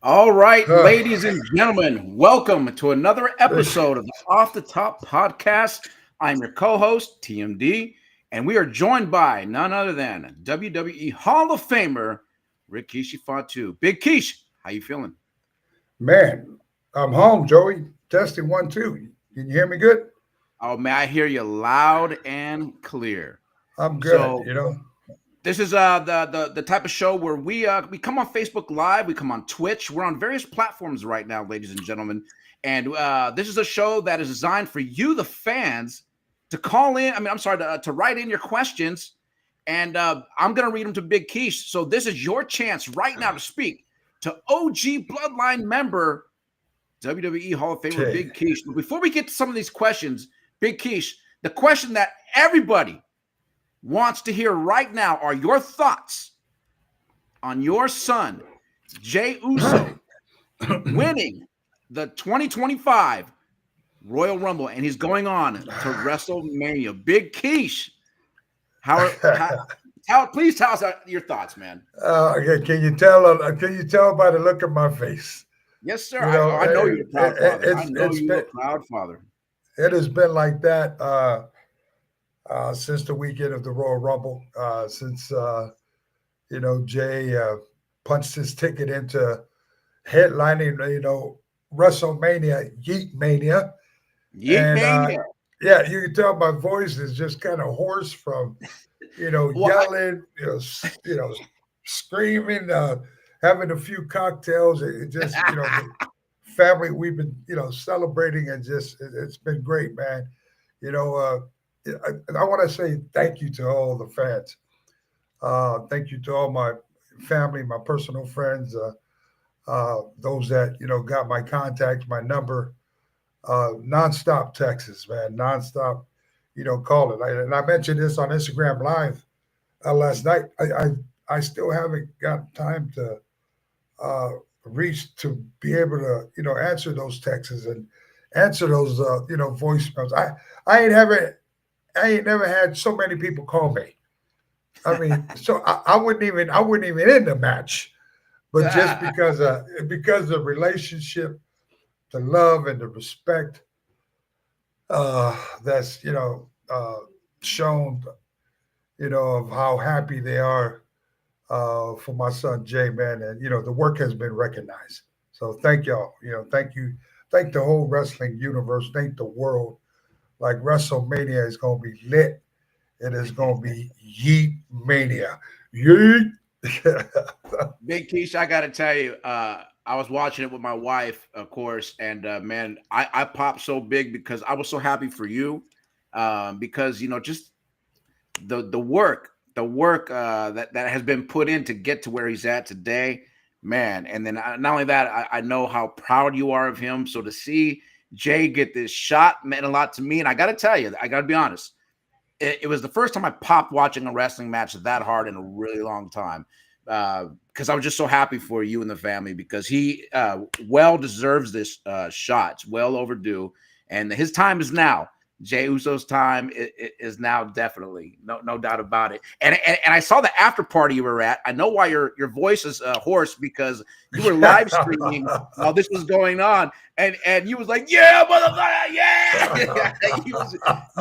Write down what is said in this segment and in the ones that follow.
All right, Uh, ladies and gentlemen, welcome to another episode of the Off the Top podcast. I'm your co-host TMD, and we are joined by none other than WWE Hall of Famer Rikishi Fatu. Big Keish, how you feeling? man, I'm home, Joey. Testing 1, 2. Can you hear me good? Oh man, I hear you loud and clear. I'm good. So this is the type of show where we come on Facebook Live, we come on Twitch, we're on various platforms right now, ladies and gentlemen, and this is a show that is designed for you, the fans, to call in. I'm sorry, to write in your questions, and I'm gonna read them to Big Keish. So this is your chance right now to speak to OG Bloodline member WWE Hall of Famer Okay. Big Keish. But before we get to some of these questions, Big Keish, the question that everybody wants to hear right now are your thoughts on your son, Jay Uso, winning the 2025 Royal Rumble, and he's going on to WrestleMania. Big Keish, please tell us your thoughts, man. Okay, can you tell? Can you tell by the look of my face? Yes, sir. You know, I know you're a proud father. I know it's you're been a proud father. it has been like that since the weekend of the Royal Rumble. Since Jay punched his ticket into headlining, WrestleMania, Yeet Mania. Yeet And Mania. yeah, you can tell my voice is just kind of hoarse from Well, yelling, screaming, having a few cocktails. It just the family we've been celebrating, and just it's been great, man. You know, I want to say thank you to all the fans. Thank you to all my family, my personal friends, those that got my contacts, my number, nonstop Texas, man, nonstop, calling. And I mentioned this on Instagram Live last night. I still haven't got time to uh, reach to be able to answer those texts and answer those voicemails. I ain't never had so many people call me. I mean, so I wouldn't even end the match, but just because the relationship, the love and the respect that's shown, of how happy they are for my son Jay, man, and the work has been recognized. So thank y'all. Thank you, thank the whole wrestling universe, thank the world. Like WrestleMania is gonna be lit. It is gonna be Yeet Mania. Yeet. Big Keish, I gotta tell you, I was watching it with my wife, of course, and man, I popped so big because I was so happy for you, because just the work that has been put in to get to where he's at today, man. And then not only that, I know how proud you are of him. So to see Jay get this shot meant a lot to me, and I gotta tell you, I gotta be honest. It was the first time I popped watching a wrestling match that hard in a really long time, because I was just so happy for you and the family, because he well deserves this shot. It's well overdue, and his time is now. Jay Uso's time is now, definitely, no doubt about it. And I saw the after party you were at. I know why your voice is hoarse, because you were live streaming while this was going on, and you was like, yeah, motherfucker, yeah.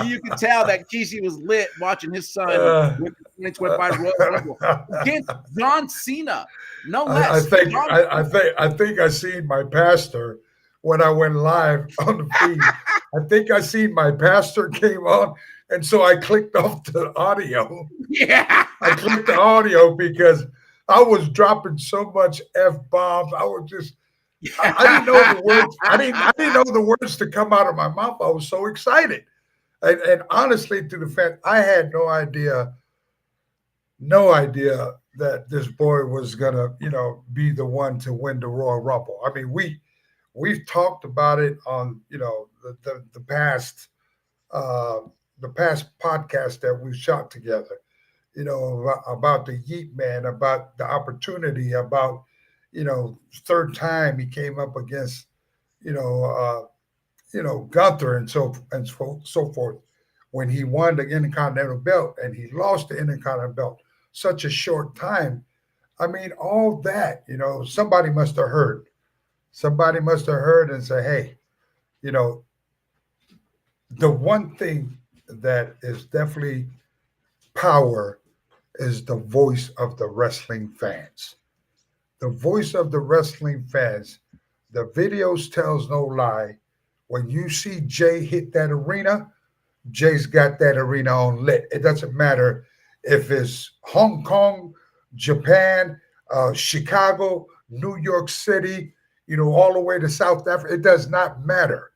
You could tell that Kishi was lit watching his son uh, win the 2025 Royal Rumble against John Cena, no I less. think John I seen my pastor when I went live on the feed. I think I seen my pastor came on, and so I clicked off the audio. Yeah. I clicked the audio because I was dropping so much f bombs. I was just I didn't know the words. I didn't know the words to come out of my mouth. I was so excited, and honestly, to the fact I had no idea that this boy was gonna, be the one to win the Royal Rumble. I mean, we've talked about it on, uh, the past podcast that we shot together. About the Yeet Man, about the opportunity, about third time he came up against, you know, uh, Gunther and so forth, when he won the Intercontinental Belt and he lost the Intercontinental Belt such a short time. I mean, all that, somebody must have heard. Somebody must have heard and say, hey, you know, the one thing that is definitely power is the voice of the wrestling fans. The voice of the wrestling fans. The videos tells no lie. When you see Jay hit that arena, Jay's got that arena on lit. It doesn't matter if it's Hong Kong, Japan, Chicago, New York City, all the way to South Africa. It does not matter.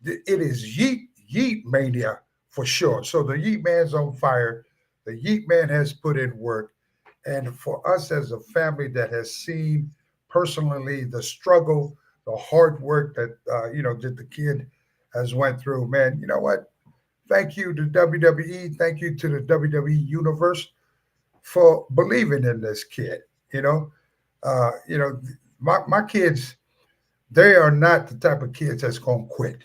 It is Yeet Mania for sure. So the Yeet Man's on fire. The Yeet Man has put in work. And for us as a family that has seen personally the struggle, the hard work that that the kid has went through, man, you know what? Thank you to WWE. Thank you to the WWE Universe for believing in this kid. You know, uh, you know, my kids, they are not the type of kids that's gonna quit.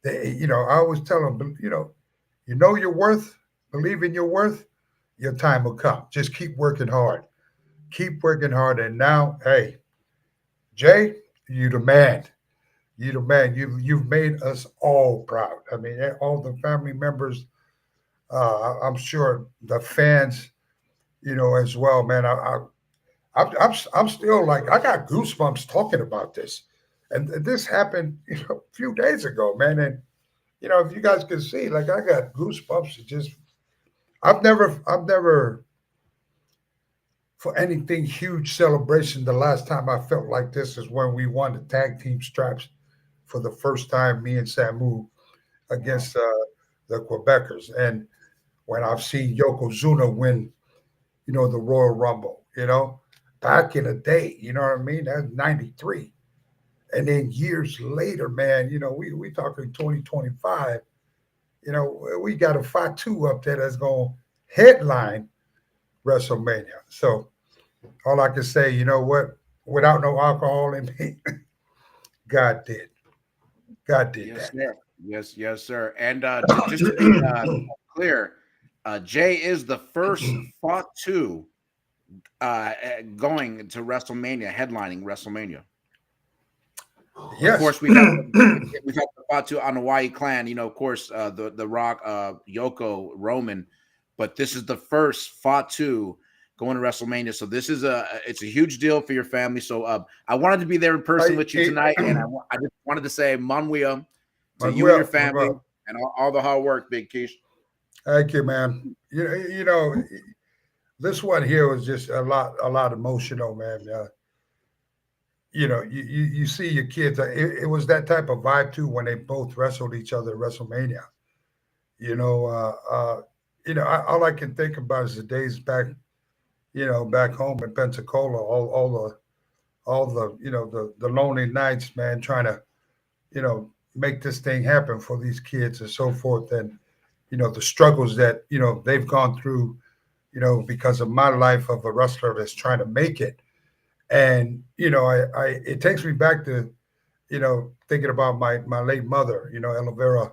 I always tell them, you know your worth, believe in your worth, your time will come. Just keep working hard. And now, hey, Jay, you the man. You the man. You've made us all proud. I mean, all the family members. I'm sure the fans, as well, man. I'm still like I got goosebumps talking about this, and this happened, a few days ago, man. And if you guys can see, like I got goosebumps. It just I've never for anything huge celebration. The last time I felt like this is when we won the tag team straps for the first time, me and Samu Wow. against the Quebecers, and when I've seen Yokozuna win, the Royal Rumble, back in the day, you know what I mean? That's 93. And then years later, man, we talking 2025, we got a Fatu up there that's going to headline WrestleMania. So all I can say, you know what? Without no alcohol in me, God did. God did Yes, that. sir. Yes, sir. And just to be clear, Jay is the first fought two going to WrestleMania, headlining WrestleMania. Of Yes. course, we've had the Fatu on Hawaii Clan. Of course, the Rock, Yoko, Roman, but this is the first Fatu going to WrestleMania. So it's a huge deal for your family. So I wanted to be there in person with you tonight, and I just wanted to say Manuia to you and your Manuel, family Manuel, and all the hard work, Big Keish. thank you, man. This one here was just a lot emotional, man. You see your kids. It was that type of vibe too when they both wrestled each other at WrestleMania. You know, uh, uh, all I can think about is the days back, back home in Pensacola, all the the lonely nights, man, trying to make this thing happen for these kids and so forth, and the struggles that they've gone through, because of my life of a wrestler that's trying to make it. And I it takes me back to thinking about my late mother, Elavera,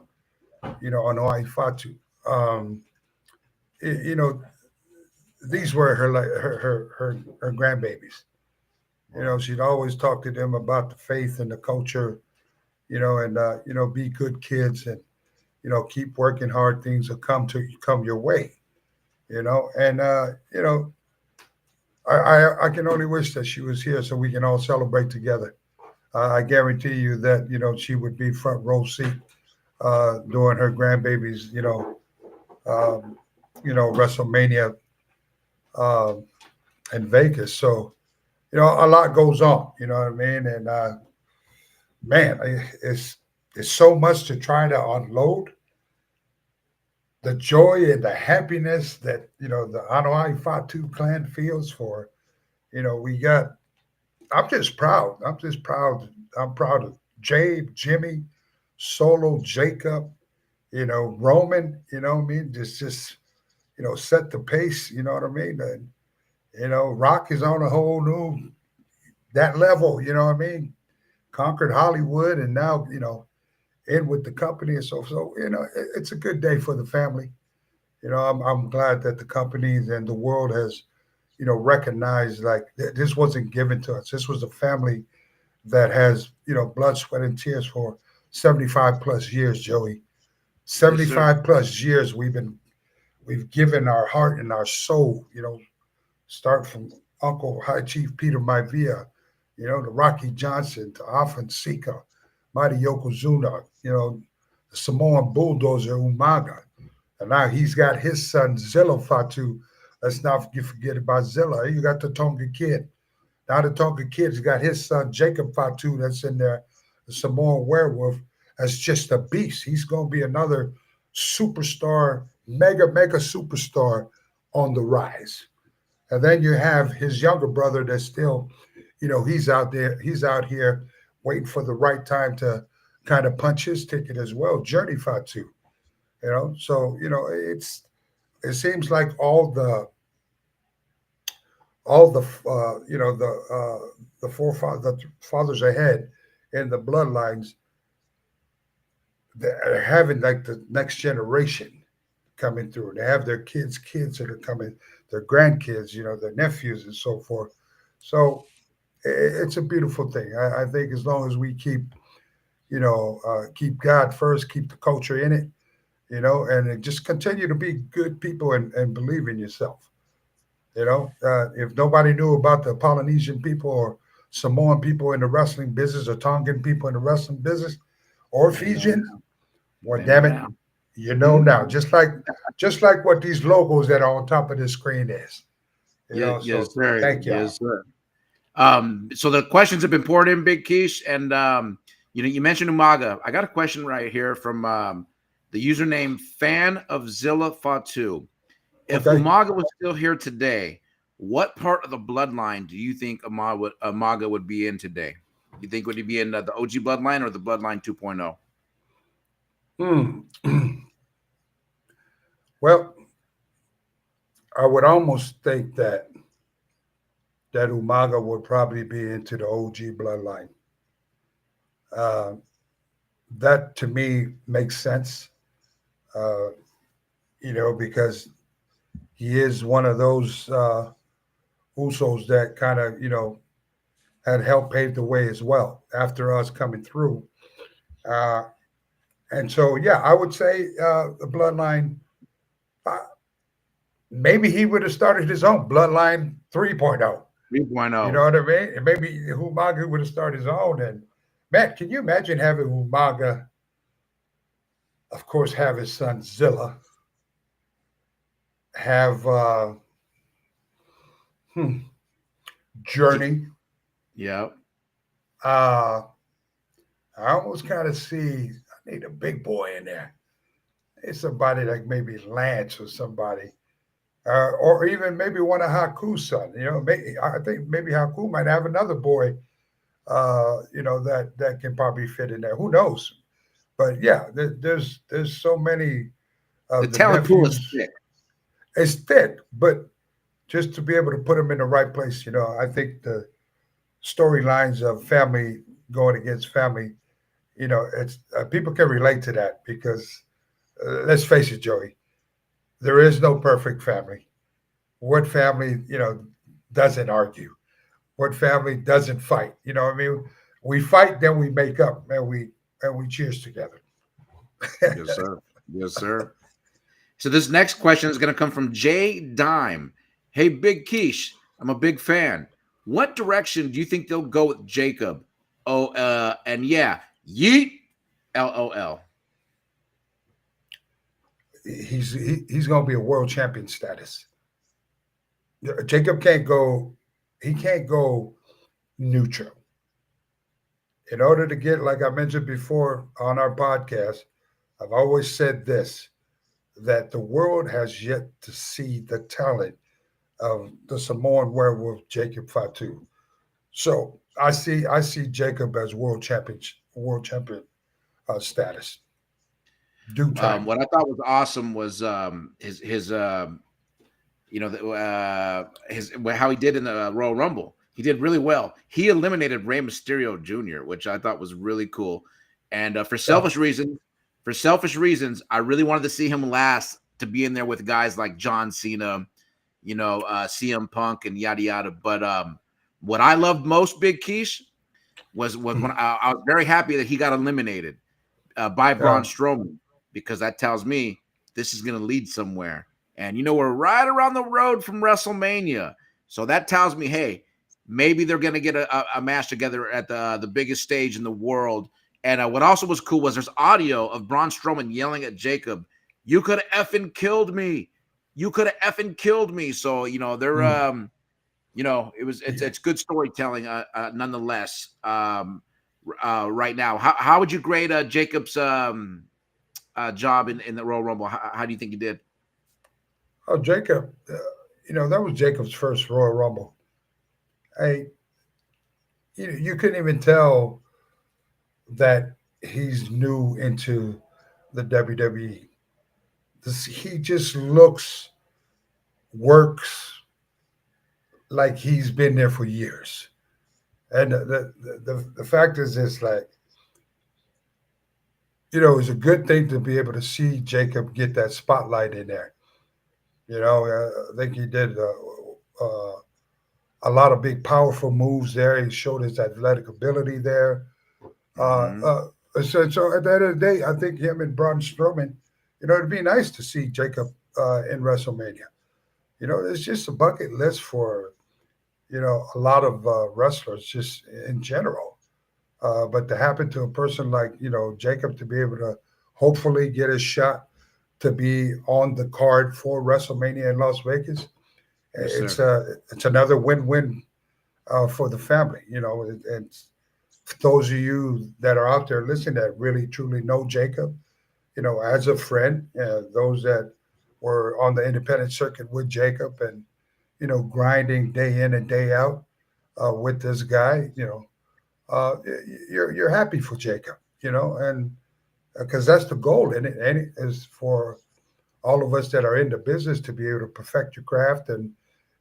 on Hawaii Fatu. Um, you know, these were her like her grandbabies. She'd always talk to them about the faith and the culture, and be good kids and keep working hard. Things will come your way, and I can only wish that she was here so we can all celebrate together. I guarantee you that she would be front row seat during her grandbaby's um, WrestleMania uh, in Vegas. So a lot goes on. You know what I mean? And man, it's so much to try to unload the joy and the happiness that the Anoa'i Fatu clan feels for. We got. I'm just proud. I'm just proud. I'm proud of Jabe, Jimmy, Solo, Jacob. Roman. What I mean, just set the pace. You know what I mean? And Rock is on a whole new that level. You know what I mean? Conquered Hollywood, and now in with the company, and so it's a good day for the family. I'm glad that the companies and the world has recognized like this wasn't given to us. This was a family that has, blood, sweat, and tears for 75 plus years, Joey. Yes, sir. 75 plus years we've given our heart and our soul, start from Uncle High Chief Peter Maivia, to Rocky Johnson, to Afan Sika, Mighty Yokozuna, the Samoan bulldozer Umaga. And now he's got his son Zilla Fatu. Let's not forget about Zilla. You got the Tonga Kid. Now the Tonga Kid's got his son Jacob Fatu that's in there, the Samoan werewolf, as just a beast. He's going to be another superstar, mega superstar on the rise. And then you have his younger brother that's still, he's out there, he's out here waiting for the right time to kind of punch his ticket as well. Journey Fatu, So, it seems like all the the forefathers, the fathers ahead in the bloodlines, they're having like the next generation coming through. They have their kids that are coming, their grandkids, their nephews and so forth. So it's a beautiful thing. I think as long as we keep God first, keep the culture in it, and just continue to be good people and believe in yourself. If nobody knew about the Polynesian people or Samoan people in the wrestling business or Tongan people in the wrestling business or They know Fijian, now. well, They know damn it, now. you know now. Just like what these logos that are on top of the screen is. Yes, So yes, sir. thank y'all. Yes, sir. So the questions have been poured in, Big Quiche, and you mentioned Umaga. I got a question right here from the username Fan of Zilla Fatu. If Okay. Umaga was still here today, what part of the bloodline do you think Umaga would be in today? You think would he be in the OG bloodline or the bloodline 2.0? Hmm. Well, I would almost think that Umaga would probably be into the OG bloodline. Uh, that to me makes sense, uh, because he is one of those Usos that kind of, had helped pave the way as well after us coming through. Uh, and so, yeah, I would say the bloodline, uh, maybe he would have started his own bloodline 3.0. You know 3.0. what I mean? And maybe Humaga would have started his own. And man, can you imagine having Humaga, of course, have his son Zilla, have hmm, Journey. Yeah. Uh, I almost kind of see I need a big boy in there. It's somebody like maybe Lance or somebody, or even maybe one of Haku's son. Maybe, I think maybe Haku might have another boy. That can probably fit in there. Who knows? But yeah, there's so many The of the talent pool is nephews. thick. It's thick, but just to be able to put them in the right place, I think the storylines of family going against family, it's people can relate to that because let's face it, Joey, there is no perfect family. What family, doesn't argue? What family doesn't fight? You know what I mean? We fight, then we make up, and we cheers together. Yes, sir. Yes, sir. So this next question is going to come from Jay Dime. Hey, Big Quiche, I'm a big fan. What direction do you think they'll go with Jacob? Oh, and yeah, yeet, LOL. He's going to be a world champion status. Jacob can't go. He can't go neutral. In order to get, like I mentioned before on our podcast, I've always said this that the world has yet to see the talent of the Samoan werewolf Jacob Fatu. So I see Jacob as world champion status. Due time. What I thought was awesome was his his how he did in the Royal Rumble. He did really well. He eliminated Rey Mysterio Jr., which I thought was really cool. And Yeah. for selfish reasons, I really wanted to see him last to be in there with guys like John Cena, CM Punk, and yada yada. But what I loved most, Big Quiche, was when I was very happy that he got eliminated by Braun Yeah, Strowman, because that tells me this is going to lead somewhere. And we're right around the road from WrestleMania, so that tells me, hey, maybe they're going to get a match together at the biggest stage in the world. And what also was cool was there's audio of Braun Strowman yelling at Jacob, "You could have effing killed me. You could have effing killed me." So they're mm, it's yeah. good storytelling, nonetheless. Right now, how would you grade Jacob's job in the Royal Rumble? How do you think he did? Oh, Jacob, that was Jacob's first Royal Rumble. I, you couldn't even tell that he's new into the WWE. He just works like he's been there for years. And the fact is, it's like, it's a good thing to be able to see Jacob get that spotlight in there. I think he did a lot of big, powerful moves there. He showed his athletic ability there. Uh, Mm-hmm. uh, so at the end of the day, I think him and Braun Strowman, it'd be nice to see Jacob in WrestleMania. It's just a bucket list for a lot of wrestlers just in general. But to happen to a person like Jacob to be able to hopefully get a shot to be on the card for WrestleMania in Las Vegas, Yes, it's sir. it's another win-win for the family. And for those of you that are out there listening that really truly know Jacob, as a friend, those that were on the independent circuit with Jacob and grinding day in and day out with this guy, you're happy for Jacob, and because that's the goal in it, and it is for all of us that are in the business to be able to perfect your craft, and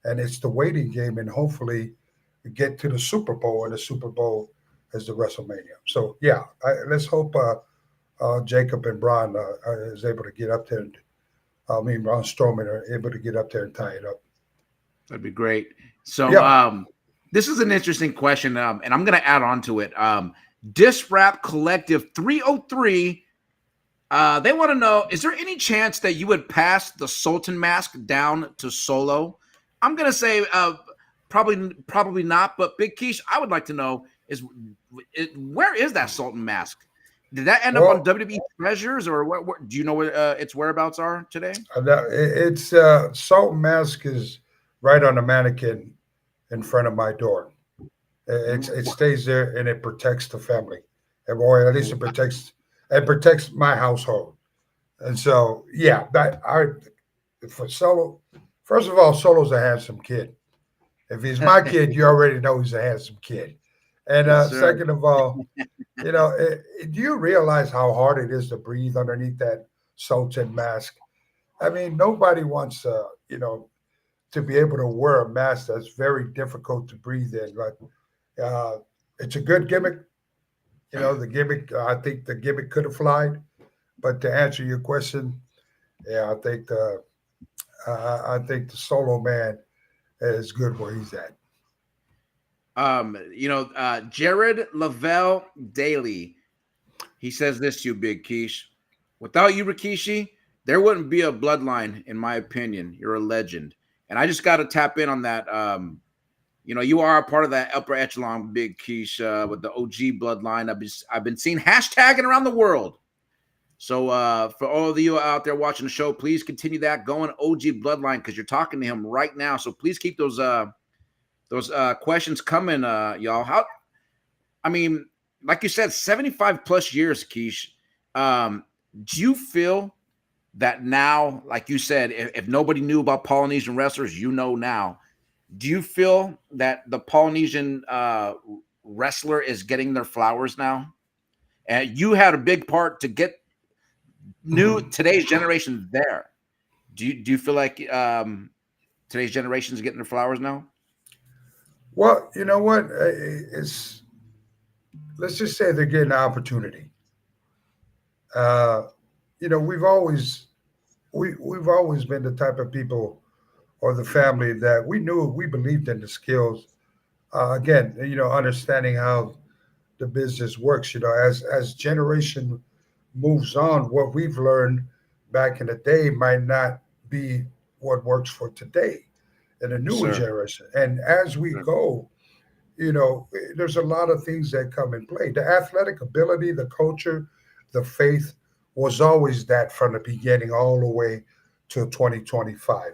it's the waiting game, and hopefully get to the Super Bowl, and the Super Bowl is the WrestleMania. So yeah, let's hope Jacob and Braun is able to get up there. I mean, Braun Strowman are able to get up there and tie it up. That'd be great. So, Yeah. this is an interesting question, and I'm going to add on to it. Disc Rap Collective 303. They want to know: is there any chance that you would pass the Sultan mask down to Solo? I'm going to say probably not. But Big Keish, I would like to know where is that Sultan mask? Did that end up on Well, WWE Treasures, or do you know where its whereabouts are today? it's Salt Mask is right on the mannequin in front of my door. It stays there and it protects the family, or at least it protects my household. And so yeah, that I for Solo. First of all, Solo's a handsome kid. If he's my kid, you already know he's a handsome kid. And Yes, sir. second of all, do you realize how hard it is to breathe underneath that Sultan mask? I mean, nobody wants, to be able to wear a mask that's very difficult to breathe in. But it's a good gimmick. The gimmick. I think the gimmick could have flied. But to answer your question, yeah, I think the Solo Man is good where he's at. Jared Lavelle Daly. He says this to you, Big Keish. Without you, Rikishi, there wouldn't be a bloodline, in my opinion. You're a legend. And I just got to tap in on that. You are a part of that upper echelon, Big Keish, with the OG bloodline. I've been seeing hashtagging around the world. So for all of you out there watching the show, please continue that going OG bloodline, because you're talking to him right now. So please keep those questions coming, y'all. I mean, like you said, 75 plus years, Keish. Um, do you feel that now, like you said, if nobody knew about Polynesian wrestlers, now, do you feel that the Polynesian wrestler is getting their flowers now? And you had a big part to get new Mhm. today's generation there. Do you feel like today's generation is getting their flowers now? Well, you know what? It's let's just say they're getting an opportunity. Uh, we've always been the type of people or the family that we believed in the skills. Again, understanding how the business works. As generation moves on, what we've learned back in the day might not be what works for today in the Yes, newer sir. generation. And as we Sure. go, there's a lot of things that come in play. The athletic ability, the culture, the faith was always that from the beginning all the way to 2025.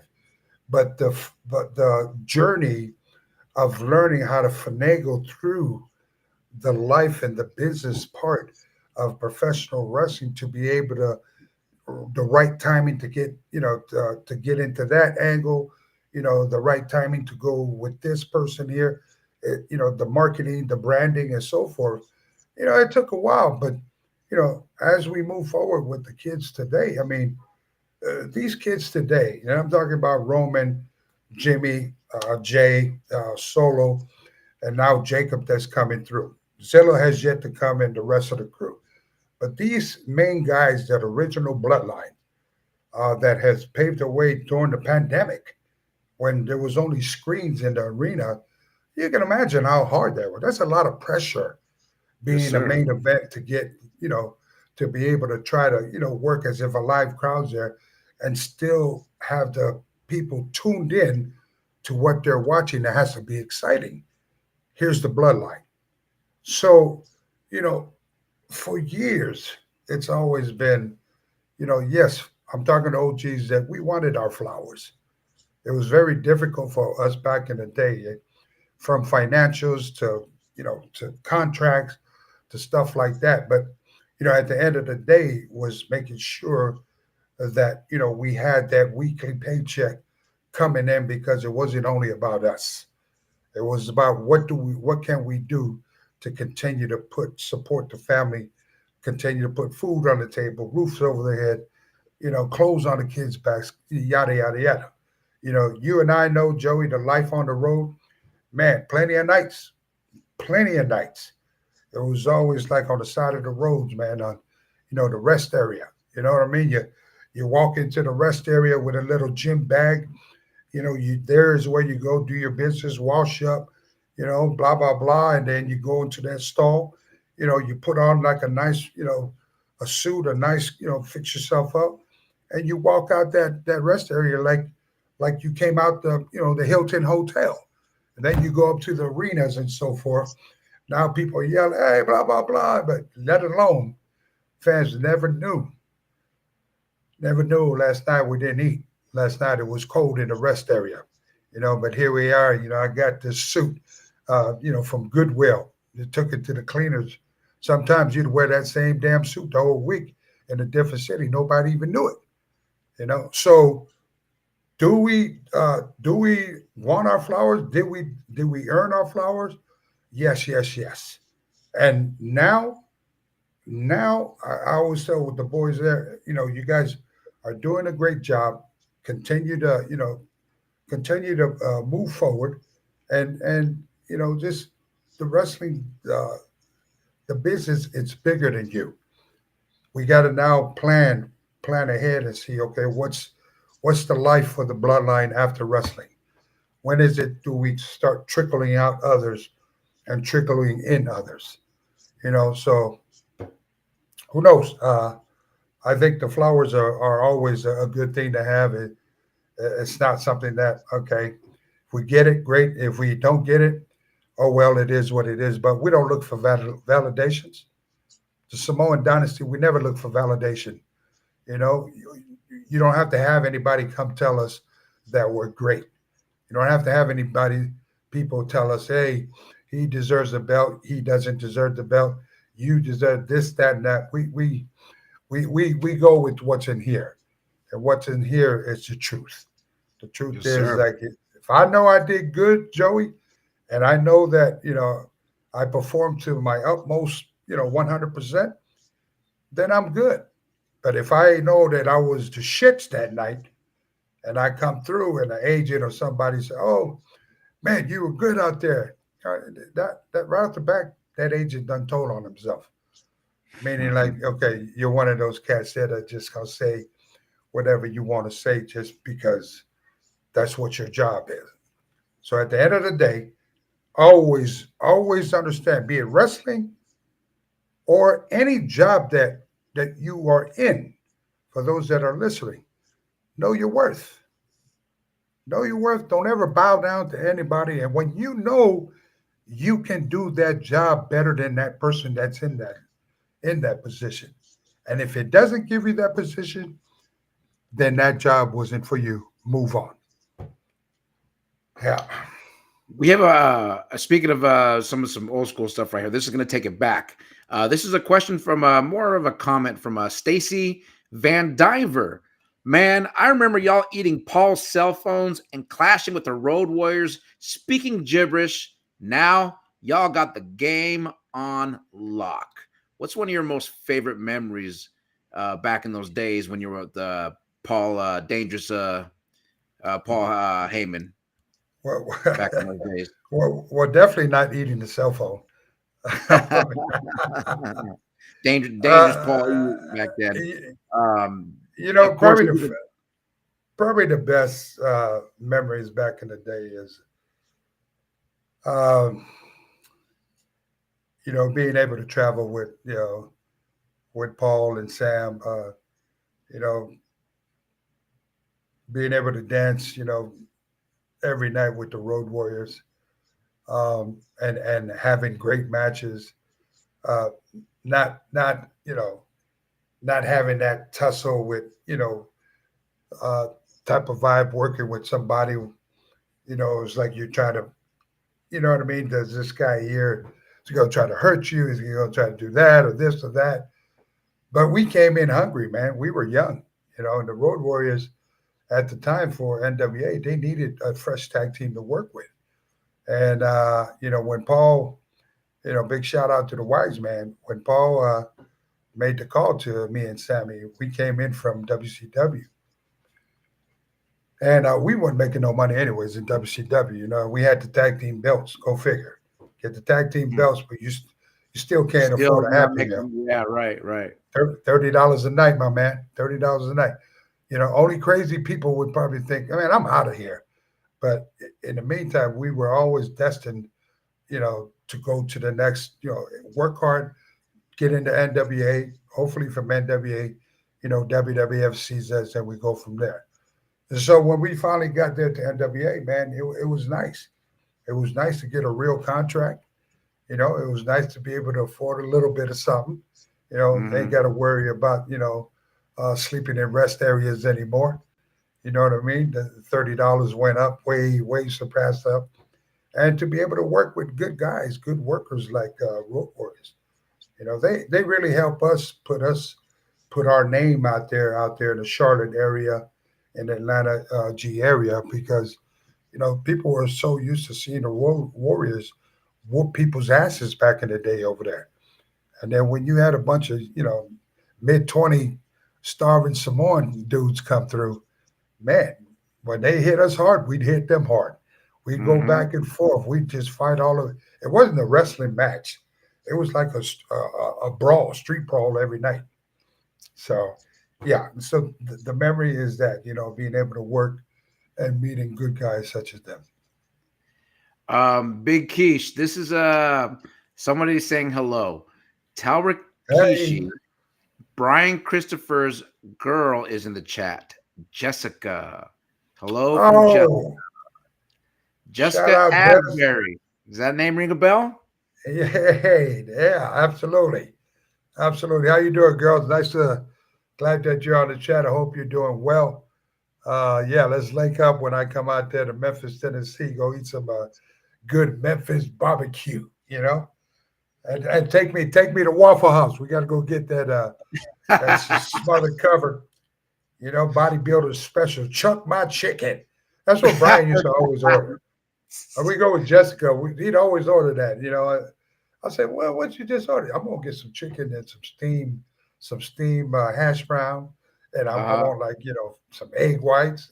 But the journey of learning how to finagle through the life and the business part of professional wrestling to be able to the right timing to get to get into that angle, the right timing to go with this person here, the marketing, the branding, and so forth. It took a while, but as we move forward with the kids today, I mean, these kids today, and I'm talking about Roman, Jimmy, Jay, Solo, and now Jacob that's coming through. Zilla has yet to come in the rest of the crew. But these main guys, that original bloodline that has paved the way during the pandemic when there was only screens in the arena, you can imagine how hard that was. That's a lot of pressure Yes, being a sir. main event to get, to be able to try to, work as if a live crowd's there and still have the people tuned in to what they're watching. That has to be exciting. Here's the bloodline. So, you know, for years, it's always been, yes, I'm talking to OGs that we wanted our flowers. It was very difficult for us back in the day, from financials to, to contracts to stuff like that. But, at the end of the day, was making sure that, we had that weekly paycheck coming in because it wasn't only about us. It was about what can we do to continue to put support the family, continue to put food on the table, roofs over their head, clothes on the kids' backs, yada yada yada. You and I know, Joey, the life on the road, man, plenty of nights. It was always like on the side of the roads, man, on the rest area. You know what I mean? You walk into the rest area with a little gym bag. You there is where you go do your business, wash up, blah blah blah, and then you go into that stall. You put on like a nice, a suit, a nice, fix yourself up, and you walk out that rest area like you came out the Hilton Hotel, and then you go up to the arenas and so forth. Now people yell, "Hey, blah blah blah," but let alone fans never knew last night we didn't eat. Last night it was cold in the rest area, but here we are. I got this suit, from Goodwill. You took it to the cleaners. Sometimes you'd wear that same damn suit the whole week in a different city. Nobody even knew it. So do we want our flowers? Did we earn our flowers? Yes, yes, yes. And now I always tell with the boys there, you guys are doing a great job. Continue to, move forward, and just the wrestling, the business, it's bigger than you. We got to now plan ahead and see, okay, what's the life for the bloodline after wrestling? When is it do we start trickling out others and trickling in others? So who knows? I think the flowers are always a good thing to have. It's not something that, okay, if we get it, great. If we don't get it, oh well, it is what it is. But we don't look for validations. The Samoan dynasty, we never look for validation. You don't have to have anybody come tell us that we're great. You don't have to have anybody, people tell us, hey, he deserves the belt. He doesn't deserve the belt. You deserve this, that, and that. We go with what's in here, and what's in here is the truth. The truth Yes, is, sir. like, if I know I did good, Joey, and I know that I performed to my utmost, 100%, then I'm good. But if I know that I was the shits that night, and I come through, and the agent or somebody say, "Oh man, you were good out there," that right off the back, that agent done told on himself. Meaning, like, okay, you're one of those cats that are just gonna say whatever you want to say just because that's what your job is. So at the end of the day, always understand, be it wrestling, or any job that you are in. For those that are listening, know your worth. Know your worth. Don't ever bow down to anybody. And when you know you can do that job better than that person that's in that position, and if it doesn't give you that position, then that job wasn't for you. Move on. Yeah. We have speaking of some old school stuff right here. This is going to take it back. This is a question from more of a comment from Stacy Van Diver. Man, I remember y'all eating Paul's cell phones and clashing with the Road Warriors, speaking gibberish. Now y'all got the game on lock. What's one of your most favorite memories back in those days when you were with Paul Dangerous Paul Heyman Well, back in those days? well, definitely not eating the cell phone. Dangerous uh, Paul back then. y- Of course, probably the best memories back in the day is um, being able to travel with with Paul and Sam. You know, being able to dance. Every night with the Road Warriors, and having great matches. Uh, not having that tussle with uh, type of vibe working with somebody. It's like you're trying to, you know what I mean? Does this guy here is he gonna try to hurt you? Is he gonna try to do that or this or that? But we came in hungry, man. We were young, and the Road Warriors at the time for NWA, they needed a fresh tag team to work with. And when Paul, big shout out to the Wise Man, when Paul made the call to me and Sammy, we came in from WCW. And we weren't making no money anyways in WCW. We had the tag team belts. Go figure. Get the tag team belts, but you still can't still afford a not Happy Meal. making. Yeah, right. $30 a night, my man. $30 a night. Only crazy people would probably think, man, I'm out of here. But in the meantime, we were always destined, to go to the next, work hard, get into NWA, hopefully from NWA, WWF sees us, and we go from there. And so when we finally got there to NWA, man, it was nice. It was nice to get a real contract. It was nice to be able to afford a little bit of something. They ain't Hmm. got to worry about, sleeping in rest areas anymore. You know what I mean? The $30 went up, way, way surpassed up. And to be able to work with good guys, good workers like Road Warriors, they really help put our name out there in the Charlotte area, in the Atlanta G area, because people were so used to seeing the Warriors whoop people's asses back in the day over there. And then when you had a bunch of mid 20 starving Samoan dudes come through, man, when they hit us hard, we'd hit them hard. We'd go Hmm. back and forth. We'd just fight all of it. It wasn't a wrestling match. It was like a brawl, street brawl every night. So, yeah. So the memory is that, being able to work and meeting good guys such as them. Big Quiche, this is somebody saying hello. Tell Hey, Rikishi, Brian Christopher's girl is in the chat. Jessica. Hello from oh, shout Jessica out, Jess. Asbury. Does that name ring a bell? Hey, yeah, absolutely. Absolutely. How you doing, girls? Glad that you're on the chat. I hope you're doing well. Yeah, let's link up when I come out there to Memphis, Tennessee. Go eat some good Memphis barbecue, and take me to Waffle House. We got to go get that smothered cover, bodybuilder special. Chuck my chicken. That's what Brian used to always order. We go with Jessica. He'd always order that. I said, well, what you just ordered? I'm gonna get some chicken and some steam hash brown, and I Uh-huh. want like some egg whites.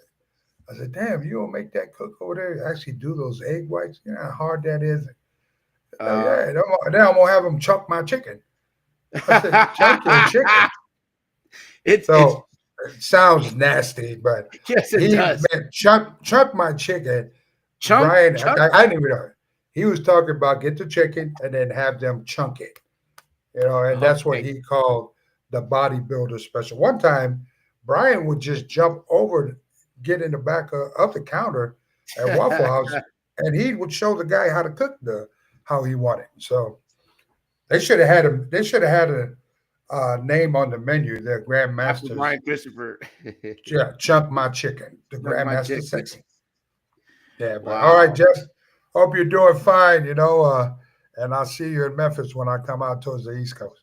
I said, damn, you don't make that cook over there actually do those egg whites? You know how hard that is. Oh Uh, yeah, then I'm gonna have them chunk my chicken. I said, chunk your chicken. it's So it sounds nasty, but yes, it he does. meant chunk my chicken. Chunk, Brian, chunk. I didn't even know. He was talking about get the chicken and then have them chunk it. and that's what Okay. he called the bodybuilder special. One time, Brian would just jump over, get in the back of the counter at Waffle House, and he would show the guy how to cook the how he wanted. So they should have had him. They should have had a name on the menu. Their After Grandmasters, Brian Christopher. yeah, chunk my chicken. The Suck my Grandmaster chicken. Sexy. Yeah, but all right, Wow. Jeff. Hope you're doing fine. And I'll see you in Memphis when I come out towards the East Coast.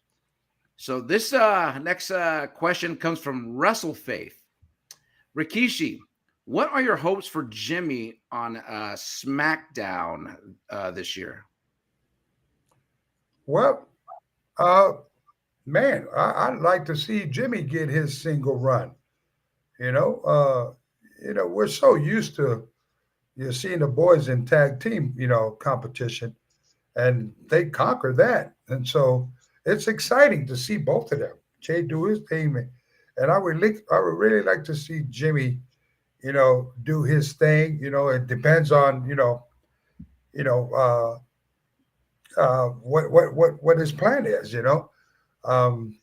So this next question comes from Russell Faith. Rikishi, what are your hopes for Jimmy on SmackDown this year? Well, uh, man, I'd like to see Jimmy get his single run. You know, uh, we're so used to seeing the boys in tag team, competition, and they conquer that, and so it's exciting to see both of them. Jay do his thing, and I would really like to see Jimmy, do his thing. It depends on you know, what his plan is. Um,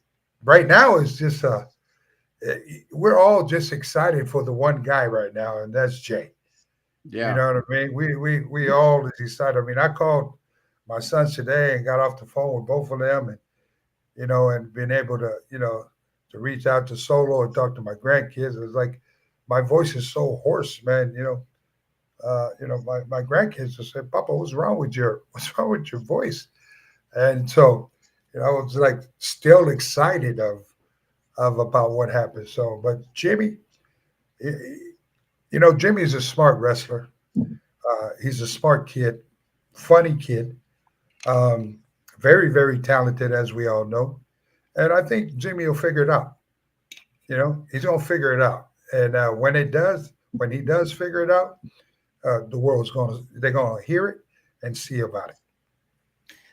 right now is just eh, we're all just excited for the one guy right now, and that's Jay. You Yeah. know what I mean? We all decided. I mean, I called my sons today and got off the phone with both of them, and and being able to to reach out to Solo and talk to my grandkids. It was like my voice is so hoarse, man. My grandkids just said, "Papa, what's wrong with your voice?" And so, I was like still excited of about what happened. So, but Jimmy, Jimmy's a smart wrestler. He's a smart kid, funny kid, um, very, very talented, as we all know. And I think Jimmy will figure it out. He's gonna figure it out. And when he does figure it out, the world's they're gonna hear it and see about it.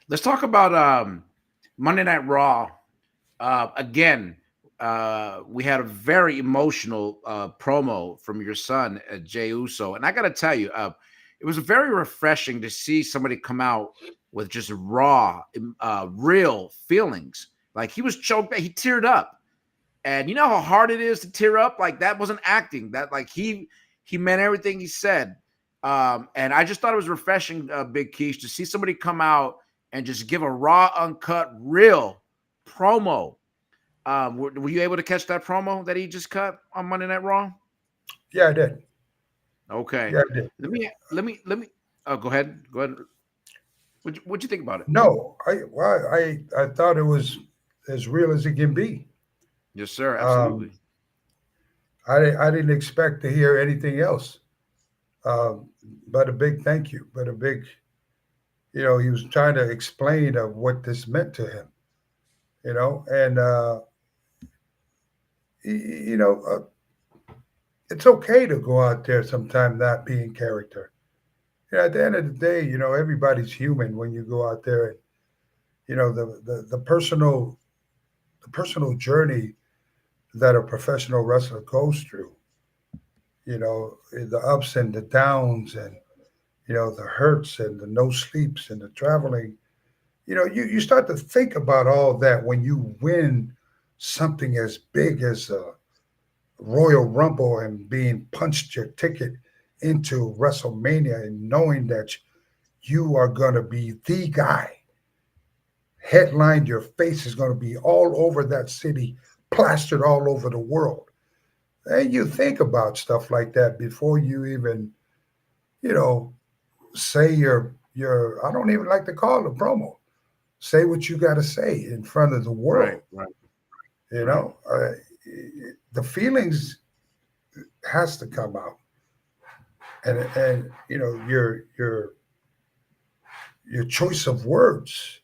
Let's talk about Monday Night Raw. Again, we had a very emotional promo from your son, Jay Uso. And I got to tell you, it was very refreshing to see somebody come out with just raw, real feelings. Like he was choked, he teared up. And you know how hard it is to tear up? Like that wasn't acting. That like he meant everything he said. And I just thought it was refreshing, Big Keish, to see somebody come out and just give a raw, uncut, real promo. Were you able to catch that promo that he just cut on Monday Night Raw? Yeah, I did. Okay. Yeah, I did. Let me. Oh, go ahead. Go ahead. What'd you think about it? No, I thought it was as real as it can be. Yes, sir. Um, Absolutely. I didn't expect to hear anything else, um, but a big thank you, but a big, he was trying to explain of what this meant to him, and y- you know, uh, it's okay to go out there sometime not being character. At the end of the day, everybody's human when you go out there. And, the personal journey that a professional wrestler goes through. The ups and the downs, and the hurts and the no sleeps and the traveling. You start to think about all that when you win something as big as a Royal Rumble and being punched your ticket into WrestleMania and knowing that you are going to be the guy. Headlined, your face is going to be all over that city, plastered all over the world. And you think about stuff like that before you even, you know, say your I don't even like to call it a promo. Say what you got to say in front of the Right. world. Right. You Right. know, the feelings has to come out, and your choice of words.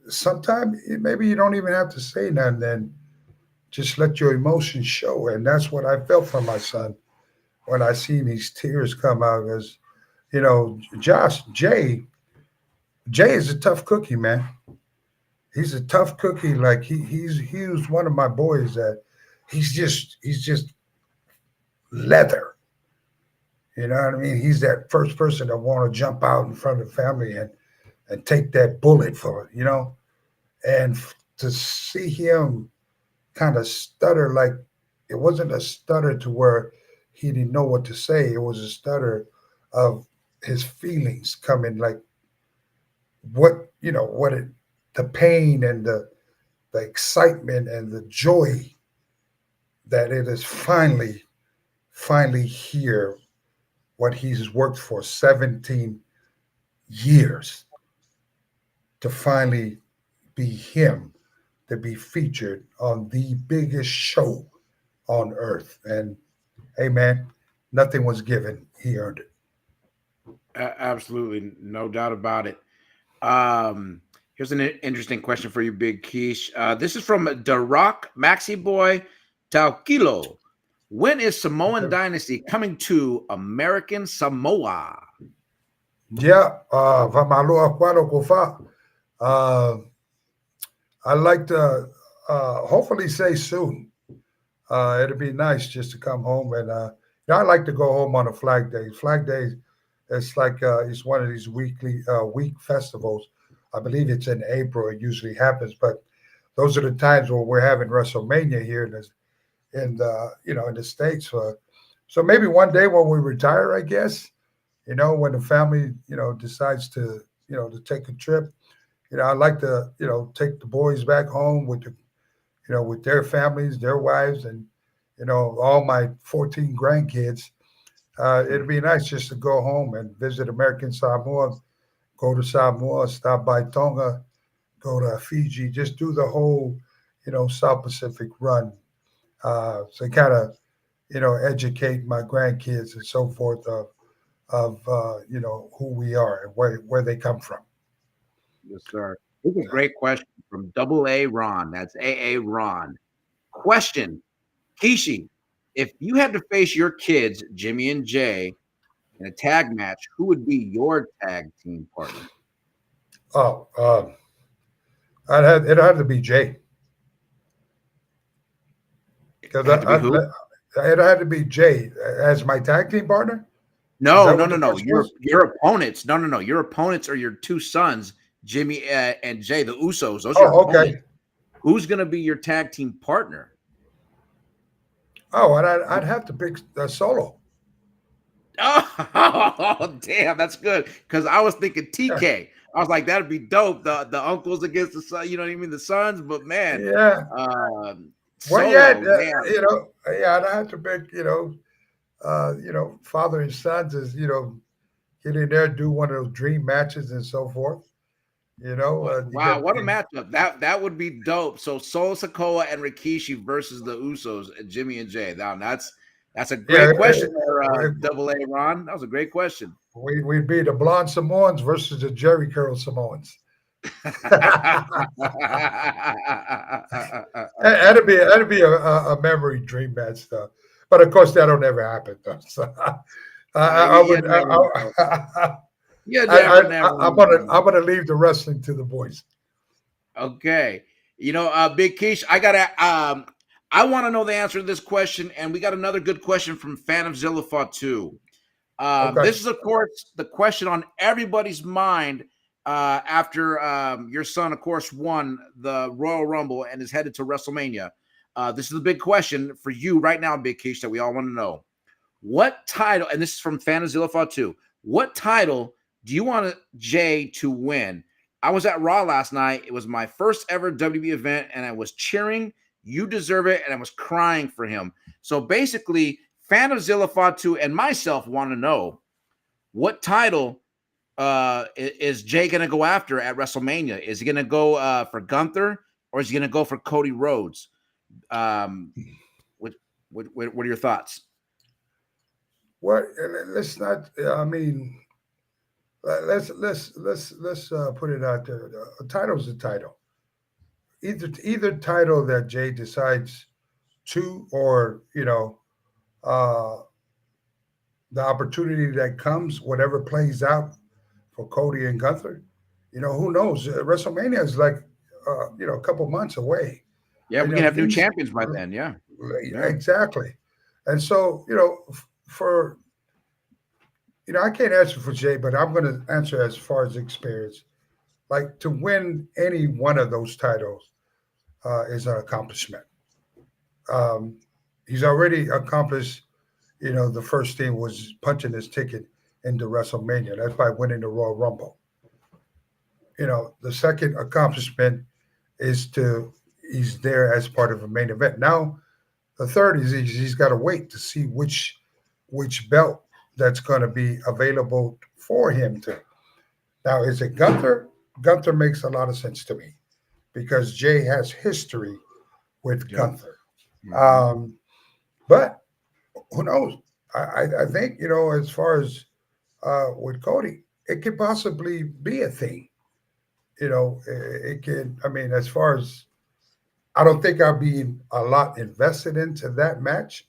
Sometimes maybe you don't even have to say nothing. Then just let your emotions show, and that's what I felt from my son when I seen these tears come out. Because Josh Jay is a tough cookie, man. He's a tough cookie. Like he was one of my boys that he's just leather. You know what I mean? He's that first person that want to jump out in front of the family and take that bullet for it. and to see him kind of stutter, like it wasn't a stutter to where he didn't know what to say. It was a stutter of his feelings coming, like what what it, the pain and the excitement and the joy that it is finally here, what he's worked for 17 years to finally be him, to be featured on the biggest show on earth. And hey, man, nothing was given. He earned it. Absolutely, no doubt about it. Here's an interesting question for you, Big Keish. This is from the Rock Maxi Boy Taukilo. When is Samoan Okay. Dynasty coming to American Samoa? Yeah, Vamaloa Kwano Kofa. Uh, I'd like to hopefully say soon. It'd be nice just to come home and I like to go home on a Flag Day. Flag Day, it's like it's one of these week festivals. I believe it's in April. It usually happens, but those are the times where we're having WrestleMania here in the states. So maybe one day when we retire, I guess, when the family decides to to take a trip, I'd like to take the boys back home with the with their families, their wives, and all my 14 grandkids. It'd be nice just to go home and visit American Samoa, go to Samoa, stop by Tonga, go to Fiji, just do the whole South Pacific run. So kind of educate my grandkids and so forth of who we are and where they come from. Yes, sir. This is a great question from Double A Ron. That's AA Ron. Question, Kishi, if you had to face your kids, Jimmy and Jay, in a tag match, who would be your tag team partner? Oh, it had to be Jay because It had to be who? it had to be Jay as my tag team partner. Is No, that no, what no, the no. question was? Your opponents. No, no, no. Your opponents are your two sons, Jimmy and Jay, the Usos. Those are your Oh, opponents. okay. Who's going to be your tag team partner? Oh, and I'd have to pick Solo. Oh, damn, that's good. Because I was thinking Yeah, TK. I was like, that'd be dope. The uncles against the son, you know what I mean? The sons, but man, yeah. Well, yeah, Solo, damn. yeah. I'd have to pick father and sons is get in there, do one of those dream matches and so forth. You Wow, get what a matchup. That would be dope. So Solo Sokoa and Rikishi versus the Usos, Jimmy and Jay. Now that's a yeah. great question there, Double A Ron. That was a great question. We'd be the blonde Samoans versus the Jerry Curl Samoans. That'd be a memory dream match stuff. But of course, that'll never happen. Though. So I You would. never know. You I, never I'm know. gonna leave the wrestling to the boys. Okay. Big Keish, I want to know the answer to this question, and we got another good question from Fan of Zillifah too. Okay. This is, of course, the question on everybody's mind after your son, of course, won the Royal Rumble and is headed to WrestleMania. This is the big question for you right now, Big Keish, that we all want to know. What title, and this is from Fan of Zillifah too, what title do you want Jay to win? I was at Raw last night. It was my first ever WWE event, and I was cheering. You deserve it, and I was crying for him. So basically, Fan of Zillifah 2 and myself want to know what title is Jay going to go after at WrestleMania? Is he going to go for Gunther, or is he going to go for Cody Rhodes? Um, what, what are your thoughts? What? Let's not. I mean, let's put it out there. A title's a title. Either title that Jay decides to, or uh, the opportunity that comes, whatever plays out for Cody and Gunther. Who knows? WrestleMania is like a couple months away. Yeah, we can have new These champions by then. Yeah. Yeah. exactly, and so for I can't answer for Jay, but I'm going to answer as far as experience. like to win any one of those titles is an accomplishment. Um, he's already accomplished. The first thing was punching his ticket into WrestleMania. That's by winning the Royal Rumble. The second accomplishment is to he's there as part of a main event. Now the third is he's got to wait to see which belt that's going to be available for him to. Now is it Gunther? Gunther makes a lot of sense to me because Jay has history with Yep. Gunther. Hmm. Um, but who knows? I think as far as with Cody, it could possibly be a thing. It can. I mean, as far as I don't think I'll be a lot invested into that match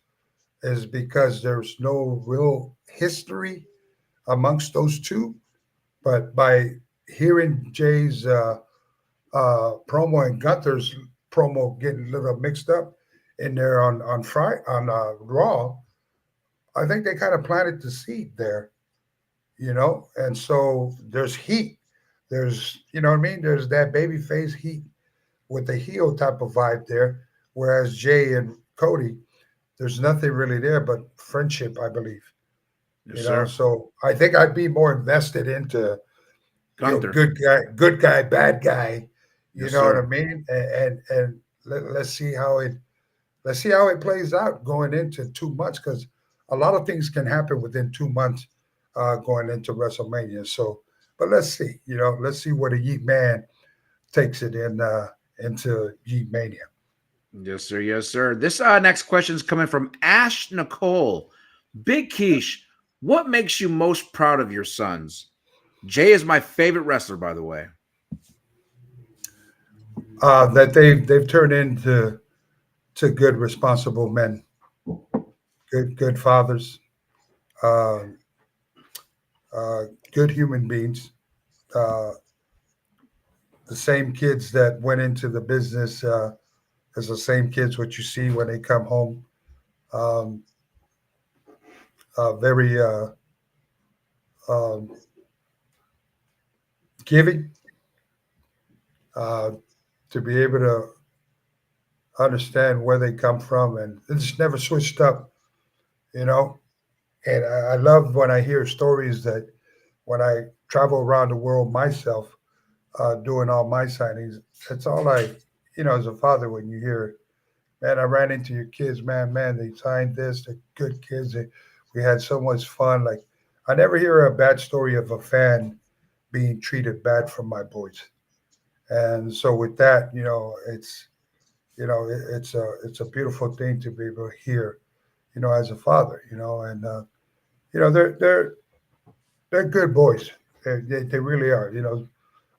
is because there's no real history amongst those two. But by hearing Jay's promo and Gunther's promo getting a little mixed up in there on Friday on Raw, I think they kind of planted the seed there. And so there's heat. There's what I mean. There's that baby face heat with the heel type of vibe there. Whereas Jay and Cody, there's nothing really there but friendship, I believe. Yes, sir. So I think I'd be more invested into Gunther. good guy, bad guy. You Yes, know what I sir. mean? And let's see how it plays out going into 2 months because a lot of things can happen within 2 months going into WrestleMania. So, but let's see. Let's see where the Yeet Man takes it into Yeet Mania. Yes, sir. Yes, sir. This next question is coming from Ash Nicole. Big Quiche, what makes you most proud of your sons? Jay is my favorite wrestler, by the way. That they've turned into to good, responsible men, good fathers, uh, uh, good human beings. Uh, the same kids that went into the business as the same kids what you see when they come home. Um, very um, giving uh, to be able to understand where they come from, and it's never switched up, you know. And I love when I hear stories that when I travel around the world myself, doing all my signings, that's all as a father, when you hear, man, I ran into your kids, man, they signed this, they're good kids, we had so much fun. Like, I never hear a bad story of a fan being treated bad from my boys. And so with that, it's a beautiful thing to be able to hear, as a father, and they're good boys. They really are.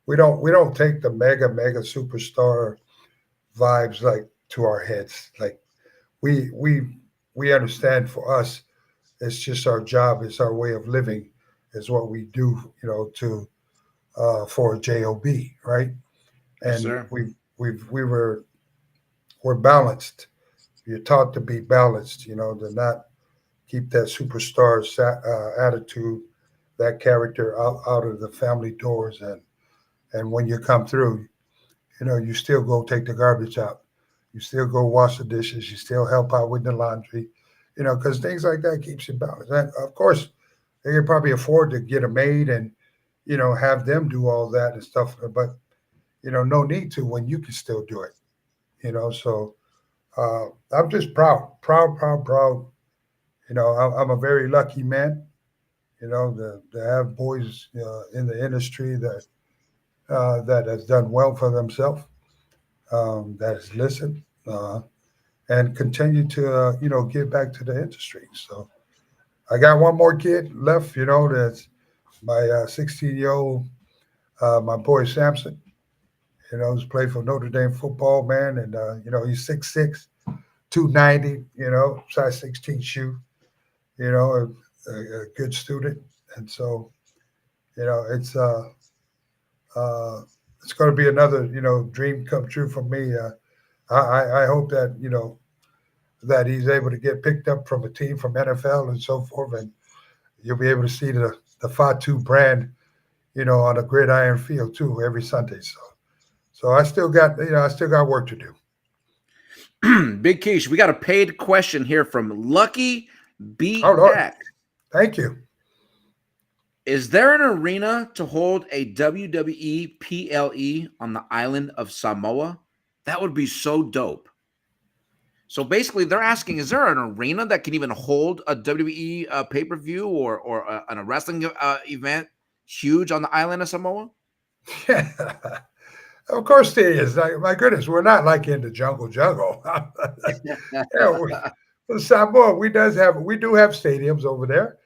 We don't take the mega superstar vibes like to our heads. Like we understand for us, it's just our job, it's our way of living, is what we do. To for job, right? Yes, And sir. we're balanced. You're taught to be balanced. To not keep that superstar attitude, that character out of the family doors, and when you come through, you still go take the garbage out. You still go wash the dishes. You still help out with the laundry, because things like that keeps you balanced. And of course, they can probably afford to get a maid and, have them do all that and stuff. But, no need to when you can still do it. So uh, I'm just proud, proud, proud, proud. I'm a very lucky man, to have boys in the industry that has done well for themselves, that has listened, and continue to give back to the industry. So I got one more kid left. That's my 16-year-old, my boy Samson. He's played for Notre Dame football, man, and he's 6'6", 290. Size 16 shoe. A good student, and so it's uh, it's going to be another dream come true for me. I hope that he's able to get picked up from a team from NFL and so forth, and you'll be able to see the Fatu brand, on a gridiron field too every Sunday. So I still got work to do. Big Keish, we got a paid question here from Lucky Oh Lord, BX. thank you. Is there an arena to hold a WWE PLE on the island of Samoa? That would be so dope. So basically, they're asking: is there an arena that can even hold a WWE pay per view or a wrestling event huge on the island of Samoa? Yeah, of course there is. My goodness, we're not like in the jungle. Yeah, for Samoa, we do have stadiums over there.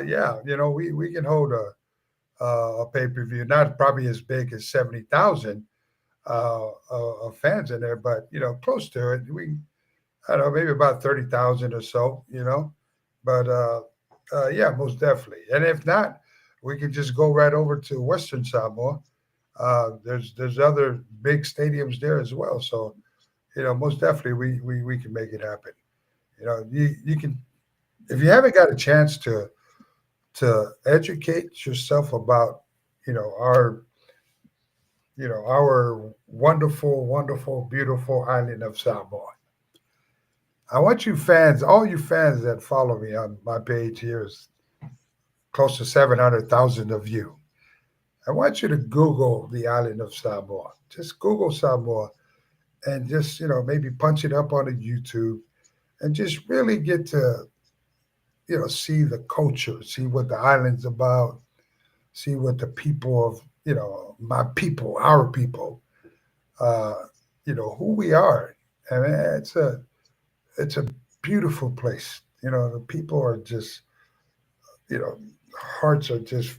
Yeah, we can hold a pay per view, not probably as big as 70,000 fans in there, but close to it. I don't know, maybe about 30,000 or so. But yeah, most definitely. And if not, we can just go right over to Western Samoa. There's other big stadiums there as well. So most definitely we can make it happen. You can, if you haven't got a chance to educate yourself about our our wonderful, wonderful, beautiful island of Samoa. I want you fans, all you fans that follow me on my page here is close to 700,000 of you. I want you to Google the island of Samoa. Just Google Samoa and just, maybe punch it up on a YouTube and just really get to, see the culture, see what the island's about, see what the people of, my people, our people, uh, who we are. I mean, it's a beautiful place. The people are just, you know, hearts are just,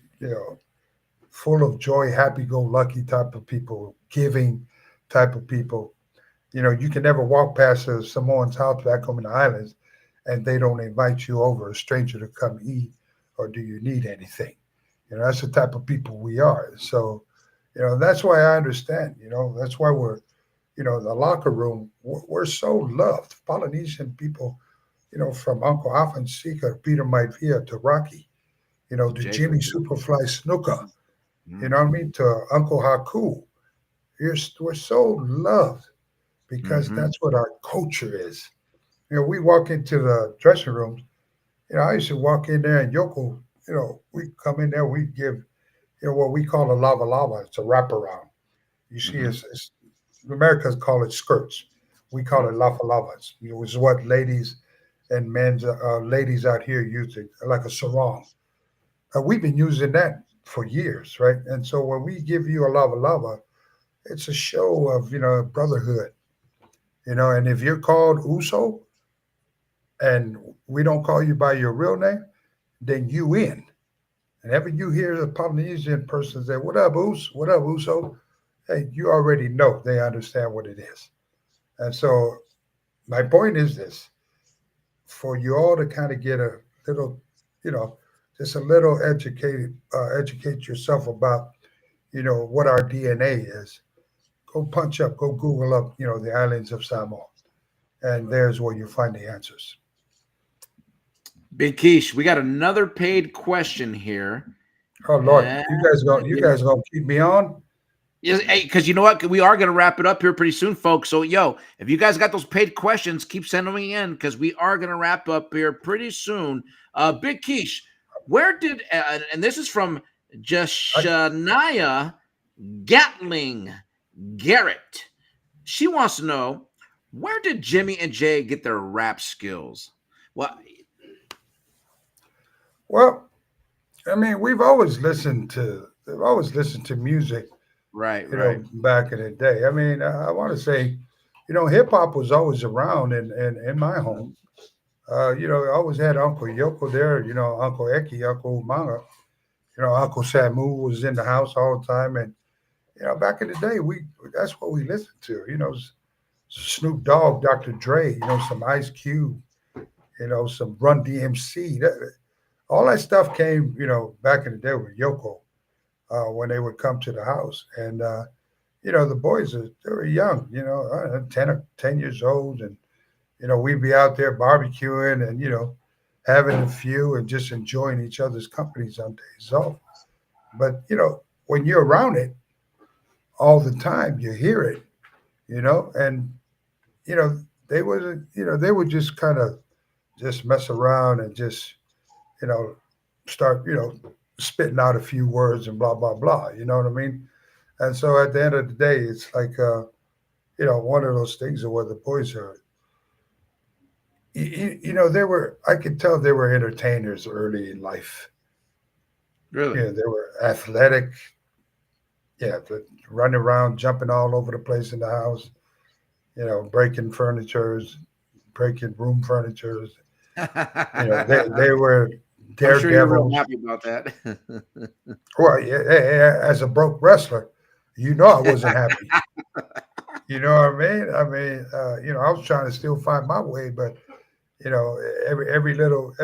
full of joy, happy-go-lucky type of people, giving type of people. You can never walk past a Samoan's house back home in the islands, and they don't invite you over, a stranger, to come eat, or do you need anything? That's the type of people we are. So, that's why I understand. That's why we're, the locker room, we're so loved. Polynesian people, from Uncle Afan Sika, Peter Maivia to Rocky, To to Jimmy Jacob. Superfly Snuka, you know Mm-hmm. what I mean, to Uncle Haku. We're so loved because Mm-hmm. that's what our culture is. We walk into the dressing rooms. I used to walk in there and Yoko, we come in there, we give, what we call a lava lava. It's a wraparound. You see, Mm-hmm. it's Americans call it skirts. We call it lava lavas. It's what ladies and men's ladies out here use it like a sarong. We've been using that for years, right? And so when we give you a lava lava, it's a show of brotherhood, And if you're called Uso and we don't call you by your real name, then you in. Whenever you hear a Polynesian person say, "What up, Us? What up, Uso?" Hey, you already know they understand what it is. And so my point is this: for you all to kind of get a little, you know, just a little educate yourself about, what our DNA is. Go punch up, go Google up, the islands of Samoa, and there's where you find the answers. Big Keish, we got another paid question here. Oh Lord, Uh, you guys gonna keep me on? yes, hey, because you know what? We are going to wrap it up here pretty soon, folks. So, yo, if you guys got those paid questions, keep sending them in because we are going to wrap up here pretty soon. Big Keish, where did, and this is from I, Jashania Gatling Garrett. She wants to know, where did Jimmy and Jay get their rap skills? Well, well, I mean, we've always listened to music, right, right. back in the day. I mean, I want to say, hip hop was always around in my home. Mhm, I always had Uncle Yoko there, Uncle Eki, Uncle Manga, Uncle Samu was in the house all the time. And, back in the day, that's what we listened to, Snoop Dogg, Dr. Dre, some Ice Cube, some Run DMC. All that stuff came, back in the day with Yoko when they would come to the house. And, the boys, they were young, 10 years old. And, we'd be out there barbecuing and, having a few and just enjoying each other's companies on days off. But when you're around it all the time, you hear it. And you know they would they would just kind of just mess around and just you know start spitting out a few words and blah blah blah. You know what I mean? And so at the end of the day, it's like one of those things where the boys are. They were. I could tell they were entertainers early in life. Really? They were athletic. Yeah, running around, jumping all over the place in the house. Breaking furnitures, breaking room furnitures. They were I'm sure you're real daredevils. happy about that. Well, yeah, as a broke wrestler, I wasn't happy. You know what I mean? I was trying to still find my way, but you know, every little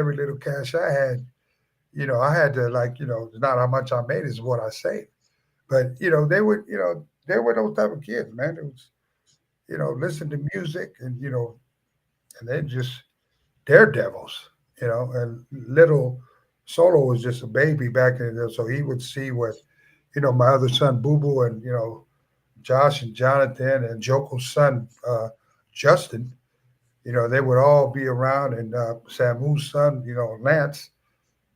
cash I had, I had to like, it's not how much I made is what I saved. But they were those type of kids, man. It was, listen to music and they just daredevils, and little Solo was just a baby back in there, so he would see what, my other son Boo Boo and Josh and Jonathan and Joko's son Justin, they would all be around, and Samu's son, Lance.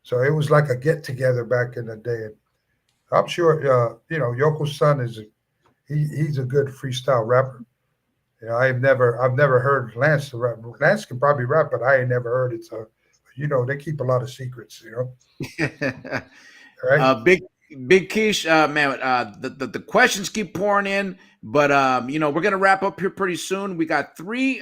So it was like a get together back in the day. And I'm sure, Yoko's son he's a good freestyle rapper. I've never heard Lance rap. Lance can probably rap, but I ain't never heard it. So, they keep a lot of secrets, right? Big Keish, man. The questions keep pouring in, but we're gonna wrap up here pretty soon. We got three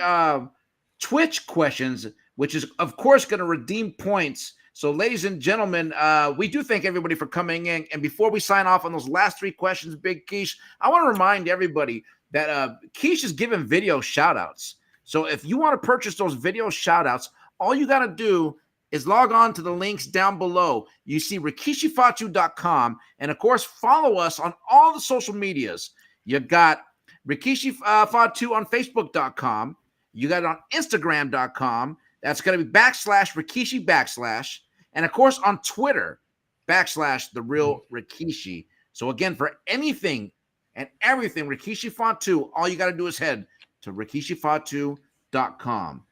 Twitch questions, which is of course gonna redeem points. So, ladies and gentlemen, we do thank everybody for coming in. And before we sign off on those last three questions, Big Keish, I want to remind everybody that Keish is giving video shout outs. So if you want to purchase those video shout outs, all you got to do is log on to the links down below. You see rikishifatu.com. And of course, follow us on all the social medias. You got Rikishi Fatu on Facebook.com. You got it on Instagram.com. That's going to be /Rikishi /. And of course, on Twitter, /The Real Rikishi. So again, for anything and everything Rikishi Fatu, all you got to do is head to rikishifatu.com.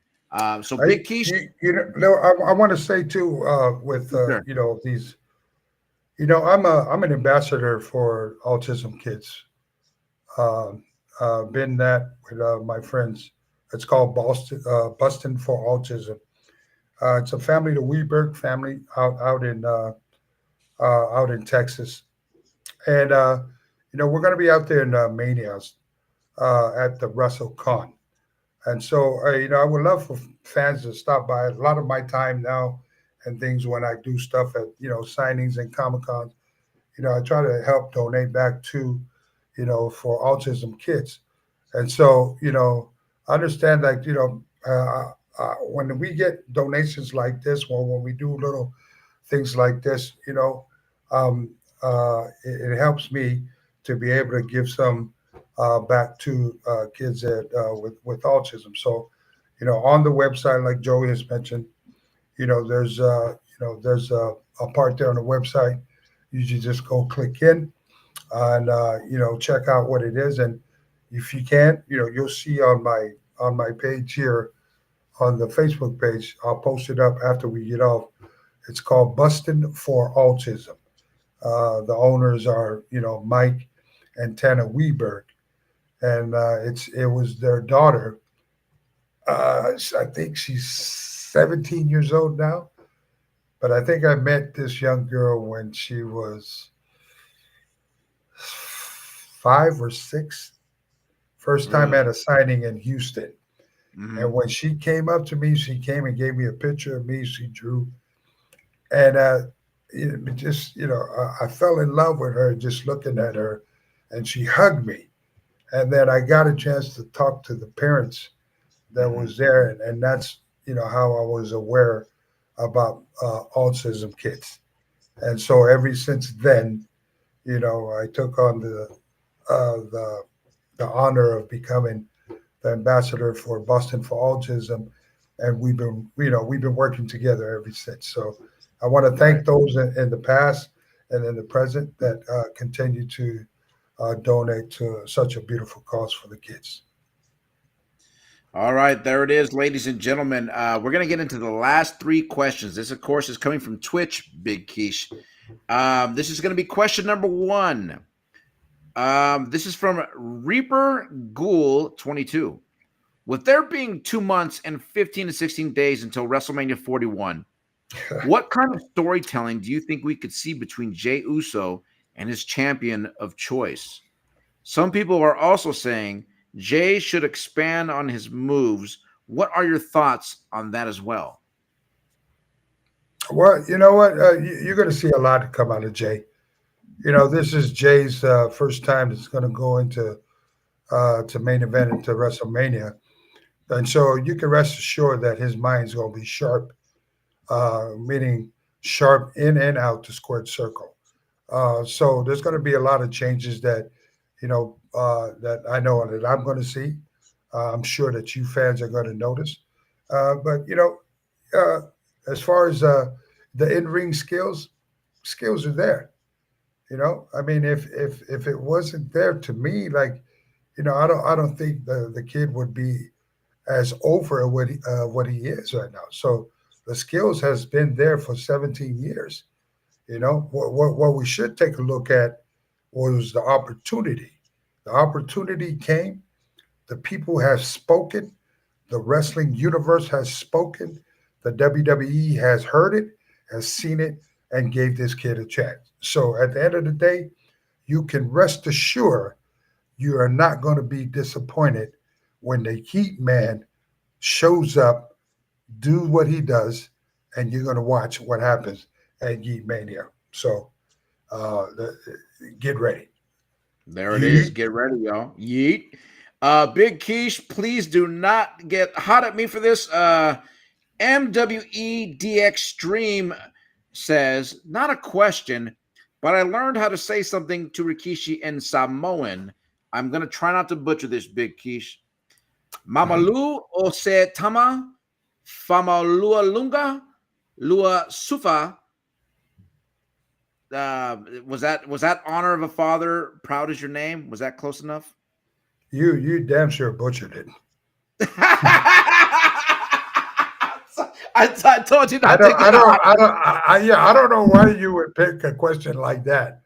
So Big Keish. I want to say too, with Sure. these, I'm an ambassador for autism kids. Been that with my friends. It's called Boston for Autism. It's a family, the Weberg family out in Texas, and we're going to be out there in Manias at the Russell Con. And so, I would love for fans to stop by. A lot of my time now and things when I do stuff at, signings and Comic Cons, I try to help donate back to, for autism kids. And so, I understand like, when we get donations like this, or when we do little things like this, um, it helps me to be able to give some back to kids that with autism. So, on the website, like Joey has mentioned, there's a part there on the website. You should just go click in and check out what it is. And if you can, you'll see on my page here on the Facebook page. I'll post it up after we get off. It's called Bustin' for Autism. The owners are Mike and Tana Weberg, and it was their daughter. I think she's 17 years old now, but I think I met this young girl when she was 5 or 6. First time Really? at a signing in Houston, Mm-hmm. and when she came up to me, she came and gave me a picture of me. She drew, and just I fell in love with her just looking at her, and she hugged me, and then I got a chance to talk to the parents that Mm-hmm. was there, and that's how I was aware about autism kids, and so ever since then, I took on uh, the the honor of becoming the ambassador for Boston for Autism, and we've been working together ever since. So I want to Right. thank those in the past, and then the present that continue to donate to such a beautiful cause for the kids. All right, there it is, ladies and gentlemen. We're going to get into the last three questions. This, of course, is coming from Twitch, Big Quiche. This is going to be question number one. This is from Reaper Ghoul 22. With there being 2 months and 15 to 16 days until WrestleMania 41, what kind of storytelling do you think we could see between Jey Uso and his champion of choice? Some people are also saying Jay should expand on his moves. What are your thoughts on that as well? Well, you know what? You're going to see a lot come out of Jay. You know, this is Jay's first time that's going to go into to main event into WrestleMania, and so you can rest assured that his mind's going to be sharp, meaning sharp in and out the squared circle. So there's going to be a lot of changes that that I know that I'm going to see. I'm sure that you fans are going to notice. But uh, as far as the in ring skills, skills are there. I mean, if it wasn't there to me, like I don't think the kid would be as over what he is right now. So the skills has been there for 17 years. What we should take a look at was the opportunity. The opportunity came. The people have spoken. The wrestling universe has spoken. The WWE has heard it, has seen it, and gave this kid a chance. So at the end of the day, you can rest assured you are not going to be disappointed when the Heat Man shows up, do what he does, and you're going to watch what happens at Heat Mania. So get ready. There it is. Get ready, y'all. Yeet. Big Quiche, please do not get hot at me for this. MWEDX Stream says, not a question, but I learned how to say something to Rikishi in Samoan. I'm going to try not to butcher this, Big Quiche. Mamalu o se tama, famalua lunga, lua sufa. Was that honor of a father, proud as your name? Was that close enough? You damn sure butchered it. I told you I not to don't, I get don't, hot. I don't know why you would pick a question like that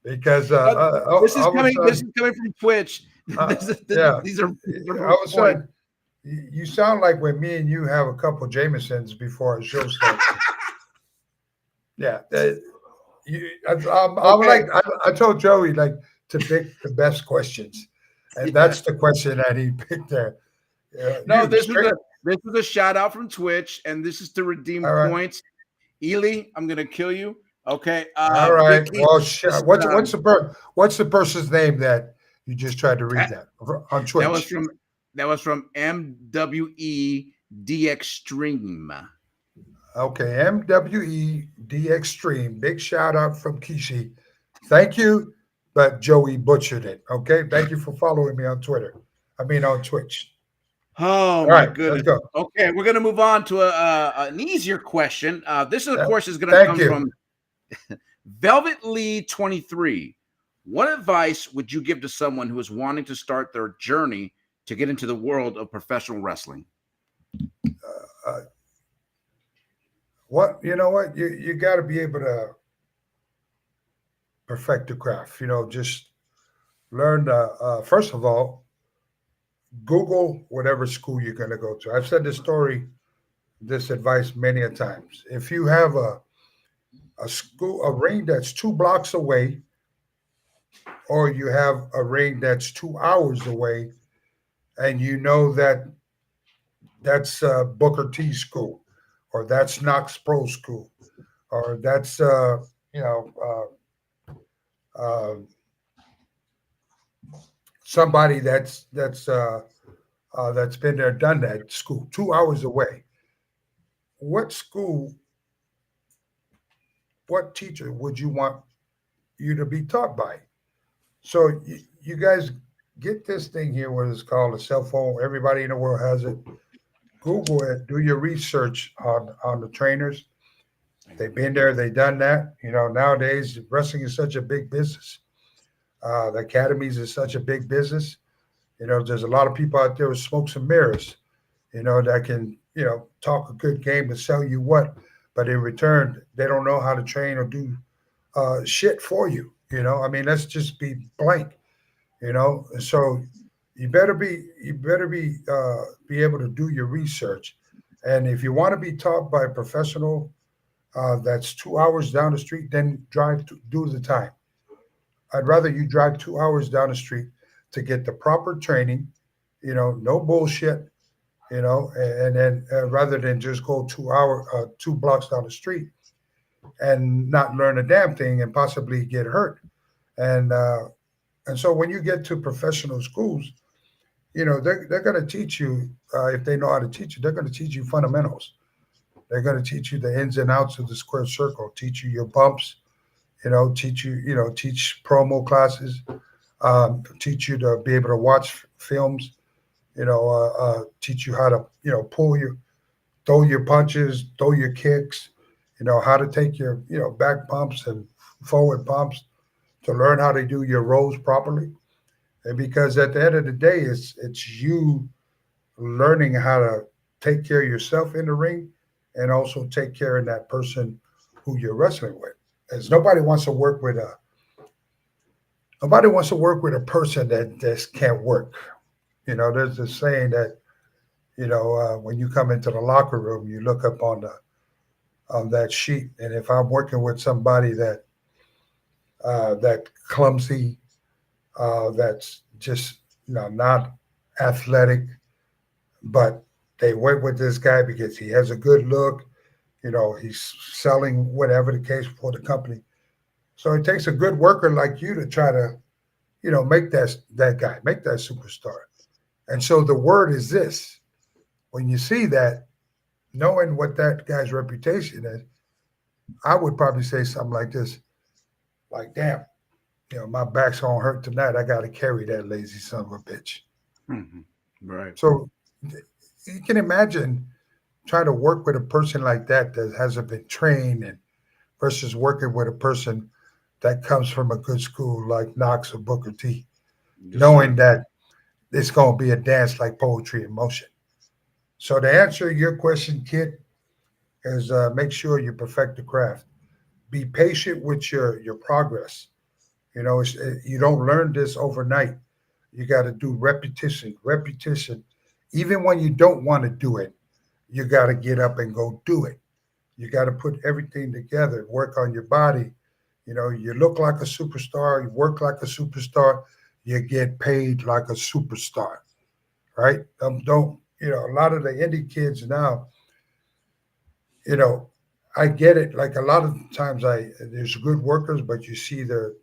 because This is all of a coming. This sudden, is coming from Twitch. yeah, These are all of a points. sudden, you sound like when me and you have a couple Jamesons before our show starts. Yeah, I'm Okay. like I told Joey like to pick the best questions, and Yeah. that's the question that he picked there. No, You straight. this was a shout out from Twitch, and this is to redeem All right, points. Ely, I'm gonna kill you. Okay. all Big right. Keith. Well, This, what's the person's name that you just tried to read that, that on that was Twitch? from MWE Stream. Okay, MWED Extreme. Big shout out from Kishi. Thank you, but Joey butchered it. Okay, thank you for following me on Twitter. I mean on Twitch. Oh All my right, let's goodness. go. Okay, we're gonna move on to an easier question. This, of course, is gonna Thank come you. from Velvet Lee 23. What advice would you give to someone who is wanting to start their journey to get into the world of professional wrestling? Uh, what you know? What you got to be able to perfect the craft. Just learn. First of all, Google whatever school you're going to go to. I've said this story, this advice many a times. If you have a ring that's 2 blocks away, or you have a ring that's 2 hours away, and you know that that's Booker T school, or that's Knox Pro school, or that's you know uh, somebody that's been there, done that school, 2 hours away. What school, what teacher would you want you to be taught by? So you guys get this thing here, what is called a cell phone. Everybody in the world has it. Google it. Do your research on the trainers, They've been there, they've done that. Nowadays wrestling is such a big business. The academies is such a big business. There's a lot of people out there with smokes and mirrors, that can, talk a good game and sell you what, but in return, they don't know how to train or do shit for you. I mean, let's just be blank. So you better be able to do your research, and if you want to be taught by a professional that's 2 hours down the street, then do the time. I'd rather you drive 2 hours down the street to get the proper training, no bullshit, and then rather than just go 2 blocks down the street and not learn a damn thing and possibly get hurt. And so when you get to professional schools, they're going to teach you, if they know how to teach you, they're going to teach you fundamentals. They're going to teach you the ins and outs of the square circle, teach you your bumps, teach promo classes, teach you to be able to watch films, teach you how to, throw your punches, throw your kicks, how to take your, back pumps and forward pumps, to learn how to do your rolls properly. And because at the end of the day, it's you learning how to take care of yourself in the ring and also take care of that person who you're wrestling with. As nobody wants to work with a person that just can't work. There's this saying that when you come into the locker room, you look up on that sheet, and if I'm working with somebody that clumsy, that's just not athletic, but they went with this guy because he has a good look. He's selling whatever the case for the company. So it takes a good worker like you to try to, make that guy, make that superstar. And so the word is this: when you see that, knowing what that guy's reputation is, I would probably say something like this, like, damn, my back's gonna hurt tonight. I gotta carry that lazy son of a bitch. Mhm. Right. So you can imagine trying to work with a person like that hasn't been trained, and versus working with a person that comes from a good school like Knox or Booker T, Yes, sir. knowing that it's going to be a dance like poetry in motion. So to answer your question, kid, is make sure you perfect the craft. Be patient with your progress. You don't learn this overnight. You got to do repetition, repetition. Even when you don't want to do it, you got to get up and go do it. You got to put everything together, work on your body. You look like a superstar, you work like a superstar, you get paid like a superstar, right? Don't, a lot of the indie kids now, you know, I get it. Like a lot of times there's good workers, but you see the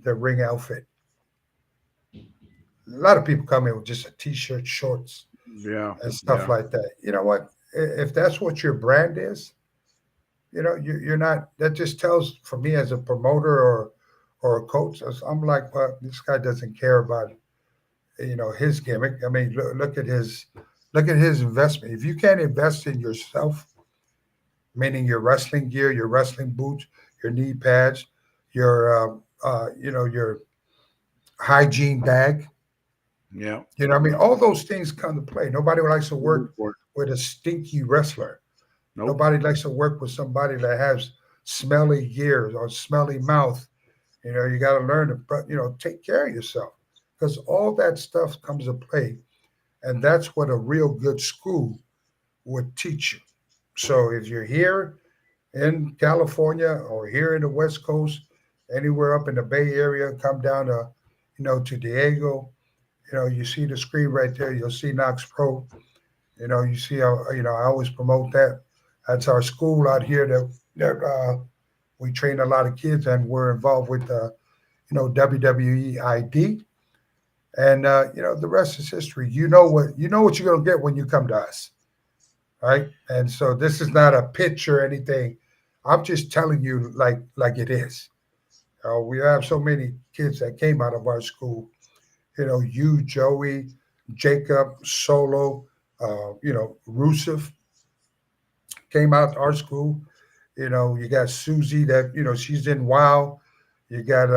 ring outfit. A lot of people come in with just a t-shirt, shorts, Yeah. and stuff Yeah. like that. You know what? If that's what your brand is, you're not. That just tells for me as a promoter or a coach. I'm like, well, this guy doesn't care about his gimmick. I mean, look at his investment. If you can't invest in yourself, meaning your wrestling gear, your wrestling boots, your knee pads, your hygiene bag. Yeah. I mean, all those things come to play. Nobody likes to Very work important. with a stinky wrestler. Nope. Nobody likes to work with somebody that has smelly gears or smelly mouth. You got to learn to, take care of yourself because all that stuff comes to play. And that's what a real good school would teach you. So if you're here in California or here in the West Coast, anywhere up in the Bay Area, come down to Diego. You see the screen right there. You'll see Knox Pro. You see how I always promote that. That's our school out here that we train a lot of kids, and we're involved with WWE ID, and the rest is history. You know what you're gonna get when you come to us, right? And so this is not a pitch or anything. I'm just telling you like it is. We have so many kids that came out of our school. You, Joey, Jacob, Solo, Rusev came out to our school. You got Susie that, she's in WoW. You got,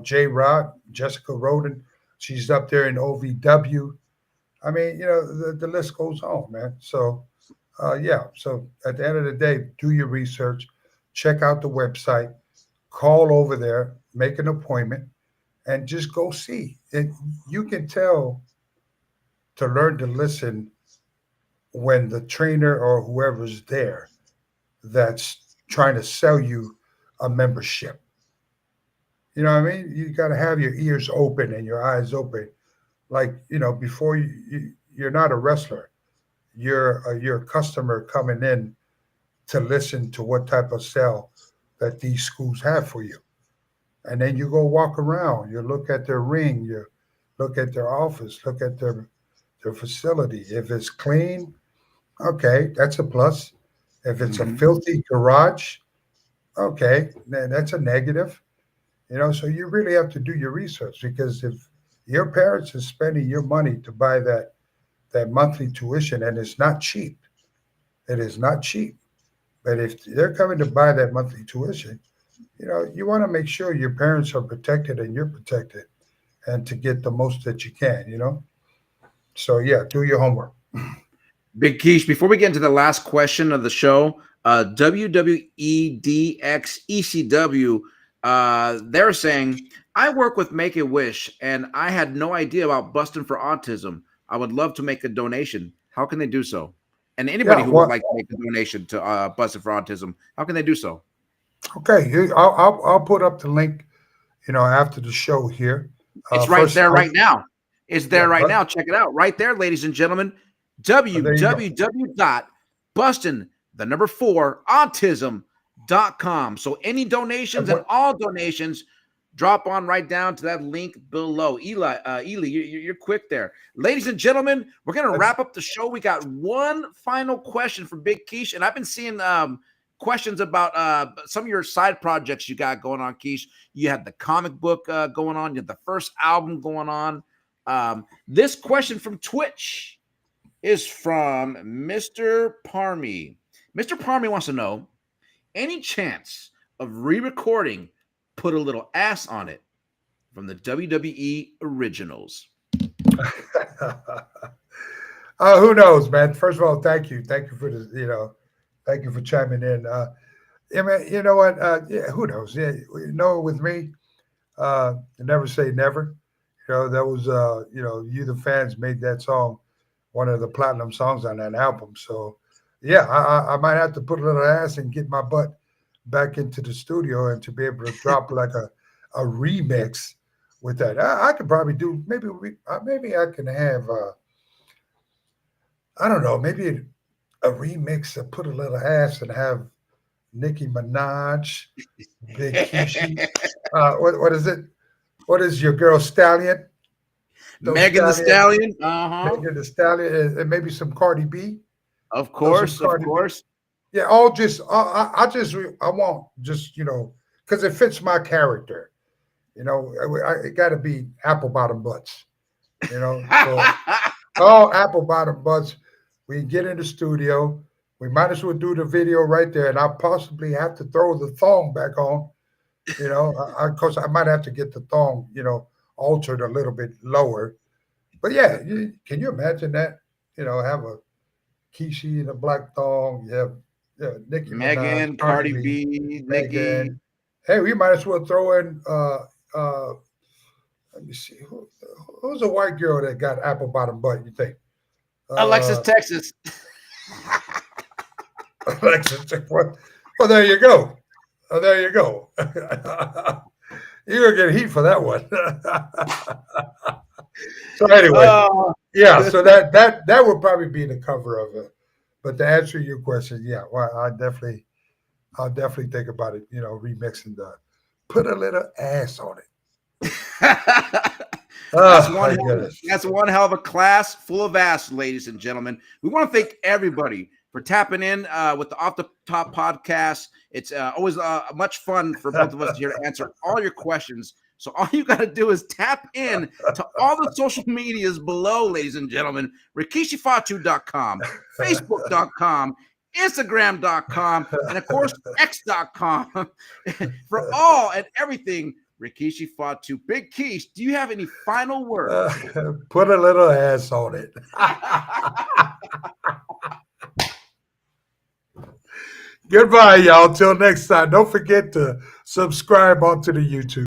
J Rod, Jessica Roden. She's up there in OVW. I mean, the list goes on, man. So, yeah. So at the end of the day, do your research, check out the website, call over there, make an appointment, and just go see. And you can tell to learn to listen when the trainer or whoever's there that's trying to sell you a membership. You know what I mean? You got to have your ears open and your eyes open. Like, before you're not a wrestler. You're a customer coming in to listen to what type of sell that these schools have for you. And then you go walk around, you look at their ring, you look at their office, look at their facility. If it's clean, okay, that's a plus. If it's a Mhm. filthy garage, okay, then that's a negative. So you really have to do your research, because if your parents are spending your money to buy that monthly tuition, and it's not cheap, it is not cheap. But if they're coming to buy that monthly tuition, you want to make sure your parents are protected and you're protected, and to get the most that you can. So yeah, do your homework. Big Keish, before we get into the last question of the show, WWEDXECW, they're saying, I work with Make a Wish and I had no idea about busting for autism. I would love to make a donation. How can they do so? And anybody Yeah, who would well, like to make a donation to Busting for Autism, how can they do so? okay. I'll put up the link, after the show here. It's right First, there right now. It's yeah, there right but now. Check it out. Right there, ladies and gentlemen. there you go. www.bustin, the number 4, autism.com. So any donations And and what- all donations drop on right down to that link below. Ely, you're quick there. Ladies and gentlemen, we're going to That's wrap up the show. We got one final question for Big Keish, and I've been seeing questions about some of your side projects you got going on, Keish. You had the comic book going on. You had the first album going on. This question from Twitch is from Mr. Parmy. Mr. Parmy wants to know, any chance of re-recording Put a Little Ass on It from the WWE Originals? Who knows, man? First of all, thank you for the, thank you for chiming in. Yeah, man, you know what? Yeah, who knows? Yeah, with me, never say never. That was, you the fans made that song one of the platinum songs on that album. So, yeah, I might have to put a little ass and get my butt back into the studio, and to be able to drop like a remix with that. I could probably do, maybe I can have, I don't know, maybe a remix of Put a Little Ass, and have Nicki Minaj, Big Kishi. What is it? What is your girl Stallion? Those Megan the Stallion, Stallion? Uh-huh. Megan the Stallion, and maybe some Cardi B. Of Some course, of Cardi B. course. Yeah, all just I want just because it fits my character. It got to be apple bottom butts. So all apple bottom butts. We get in the studio. We might as well do the video right there, and I'll possibly have to throw the thong back on. Because I might have to get the thong, altered a little bit lower. But yeah, can you imagine that? Have a Kishi in a black thong. You have, Nicki Minaj, Megan, Cardi Cardi B, B, Nikki, Megan. Hey, we might as well throw in. Let me see. Who's a white girl that got apple bottom butt? You think? Alexis, Uh, Texas. Alexis. Well, there you go. Oh, there you go. You're gonna get heat for that one. So anyway, Oh, yeah. So that would probably be the cover of it. But to answer your question, yeah, well, I'll definitely think about it. Remixing the Put a Little Ass on it. that's Oh one my hell of, goodness. that's one hell of a class full of ass, ladies and gentlemen. We want to thank everybody for tapping in with the Off the Top podcast. It's always much fun for both of us here to answer all your questions. So all you got to do is tap in to all the social medias below, ladies and gentlemen. RikishiFatu.com, Facebook.com, Instagram.com, and of course, X.com for all and everything Rikishi Fatu. Big Keish, do you have any final words? Put a little ass on it. Goodbye, y'all. Till next time. Don't forget to subscribe onto the YouTube.